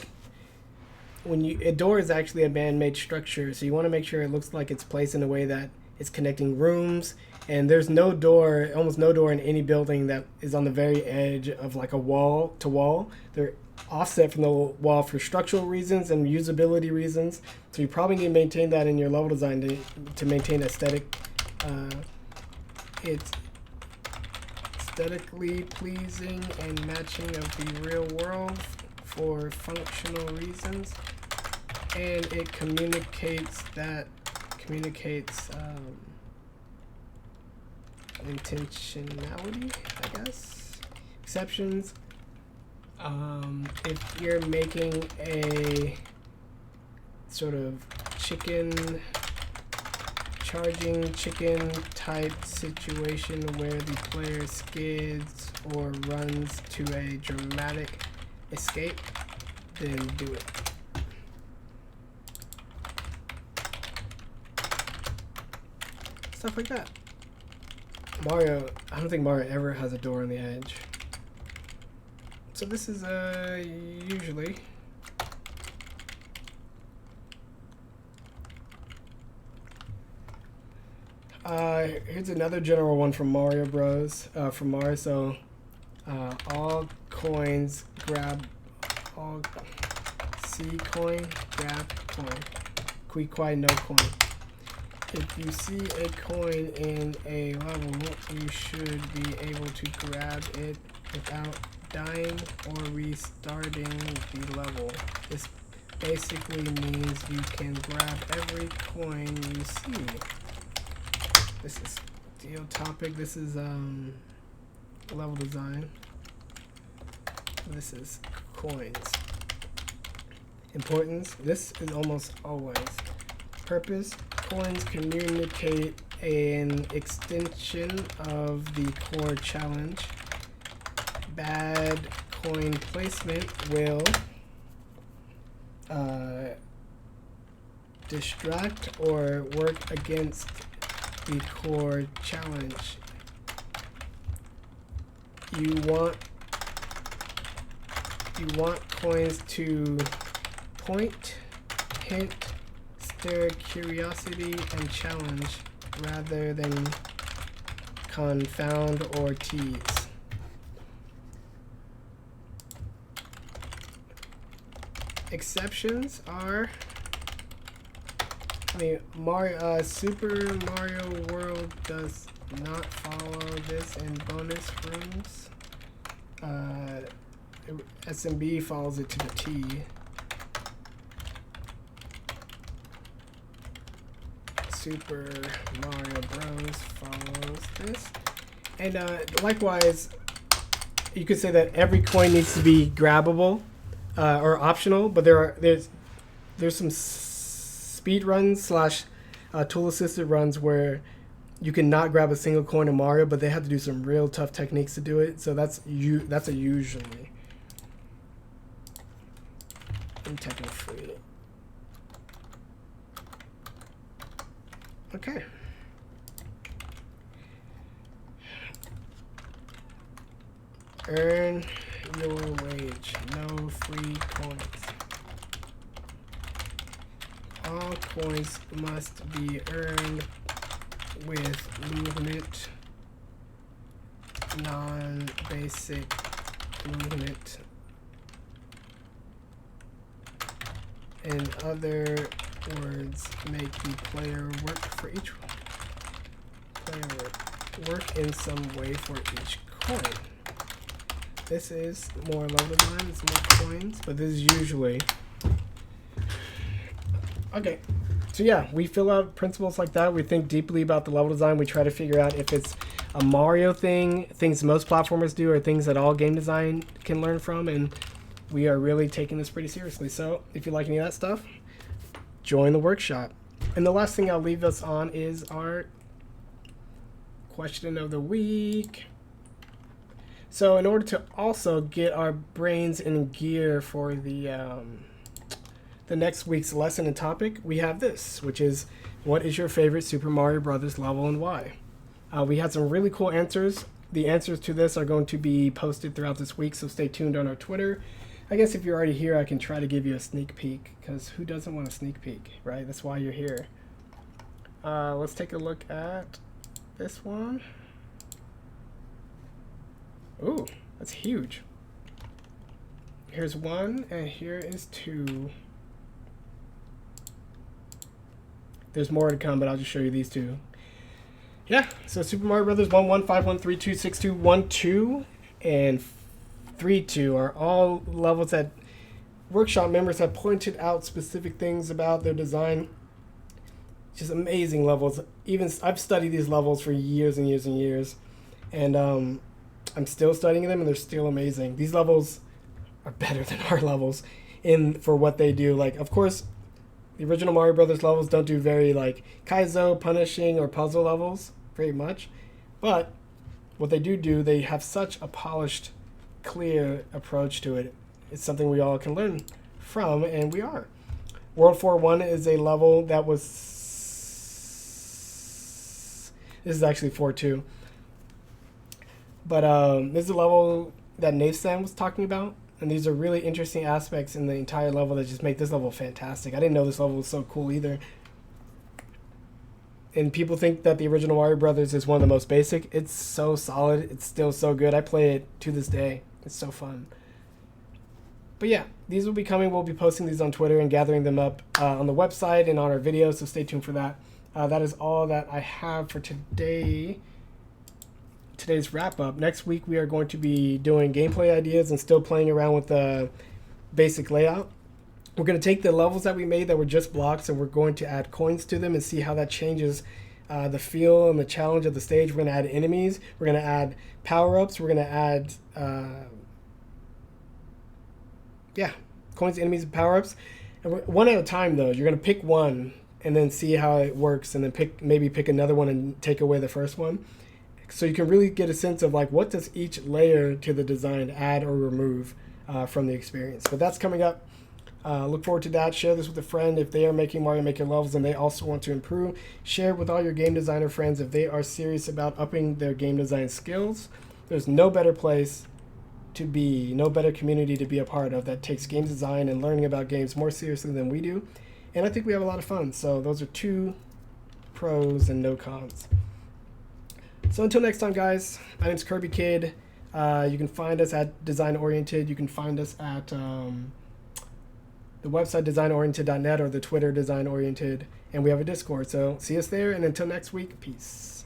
When a door is actually a man-made structure, so you want to make sure it looks like it's placed in a way that it's connecting rooms. And there's no door, almost no door in any building that is on the very edge of like a wall to wall. They're offset from the wall for structural reasons and usability reasons. So you probably need to maintain that in your level design to maintain aesthetic. It's aesthetically pleasing and matching of the real world for functional reasons, and it communicates intentionality, I guess. Exceptions. If you're making a sort of charging chicken type situation where the player skids or runs to a dramatic escape, then do it. Stuff like that. Mario, I don't think Mario ever has a door on the edge. So this is usually here's another general one from Mario Bros. From Mario. So all coins grab all C coin, grab coin. Qui no coin. If you see a coin in a level, you should be able to grab it without dying or restarting the level. This basically means you can grab every coin you see. This is deal topic. This is level design. This is coins. Importance. This is almost always. Purpose. Coins communicate an extension of the core challenge. Bad coin placement will distract or work against the core challenge. You want coins to point, hint, stir curiosity and challenge rather than confound or tease. Exceptions are, Super Mario World does not follow this in bonus rooms. SMB follows it to the T. Super Mario Bros. Follows this. And likewise, you could say that every coin needs to be grabbable or optional, but there's some speed runs slash tool assisted runs where you can not grab a single coin in Mario, but they have to do some real tough techniques to do it. So that's a usually. In Tekken Free. Okay. Earn your wage. No free coins. All coins must be earned with movement, non-basic movement. In other words, make the player work for each one. Player work in some way for each coin. This is more level design, it's more coins, but this is usually... Okay, so yeah, we fill out principles like that. We think deeply about the level design. We try to figure out if it's a Mario thing, things most platformers do, or things that all game design can learn from, and we are really taking this pretty seriously. So if you like any of that stuff, join the workshop. And the last thing I'll leave us on is our question of the week. So in order to also get our brains in gear for the next week's lesson and topic, we have this, which is, what is your favorite Super Mario Brothers level and why? We had some really cool answers. The answers to this are going to be posted throughout this week, so stay tuned on our Twitter. I guess if you're already here, I can try to give you a sneak peek, because who doesn't want a sneak peek, right? That's why you're here. Let's take a look at this one. Ooh, that's huge. Here's 1, and here is 2. There's more to come, but I'll just show you these 2. Yeah, so Super Mario Brothers 115132621 and 32 are all levels that workshop members have pointed out specific things about their design. Just amazing levels. Even I've studied these levels for years and years and years, and I'm still studying them, and they're still amazing. These levels are better than our levels for what they do. Like, of course, the original Mario Brothers levels don't do very like Kaizo, punishing, or puzzle levels very much, but what they do, they have such a polished, clear approach to it. It's something we all can learn from, and we are. World 4-1 is a level that was... This is actually 4-2. But this is a level that Nave-san was talking about, and these are really interesting aspects in the entire level that just make this level fantastic. I didn't know this level was so cool either. And people think that the original Mario Brothers is one of the most basic. It's so solid. It's still so good. I play it to this day. It's so fun. But yeah, these will be coming. We'll be posting these on Twitter and gathering them up on the website and on our videos, so stay tuned for that. That is all that I have for today's wrap up. Next week we are going to be doing gameplay ideas and still playing around with the basic layout. We're going to take the levels that we made that were just blocks, and we're going to add coins to them and see how that changes the feel and the challenge of the stage. We're going to add enemies. We're going to add power-ups. We're going to add coins, enemies, and power-ups. And one at a time, though. You're going to pick one and then see how it works, and then maybe pick another one and take away the first one. So you can really get a sense of like, what does each layer to the design add or remove from the experience. But that's coming up. Look forward to that. Share this with a friend if they are making Mario Maker levels and they also want to improve. Share it with all your game designer friends if they are serious about upping their game design skills. There's no better place to be, no better community to be a part of that takes game design and learning about games more seriously than we do. And I think we have a lot of fun. So those are 2 pros and no cons. So until next time, guys, my name's Kirby Kid. You can find us at Design Oriented. You can find us at the website designoriented.net or the Twitter Design Oriented. And we have a Discord. So see us there. And until next week, peace.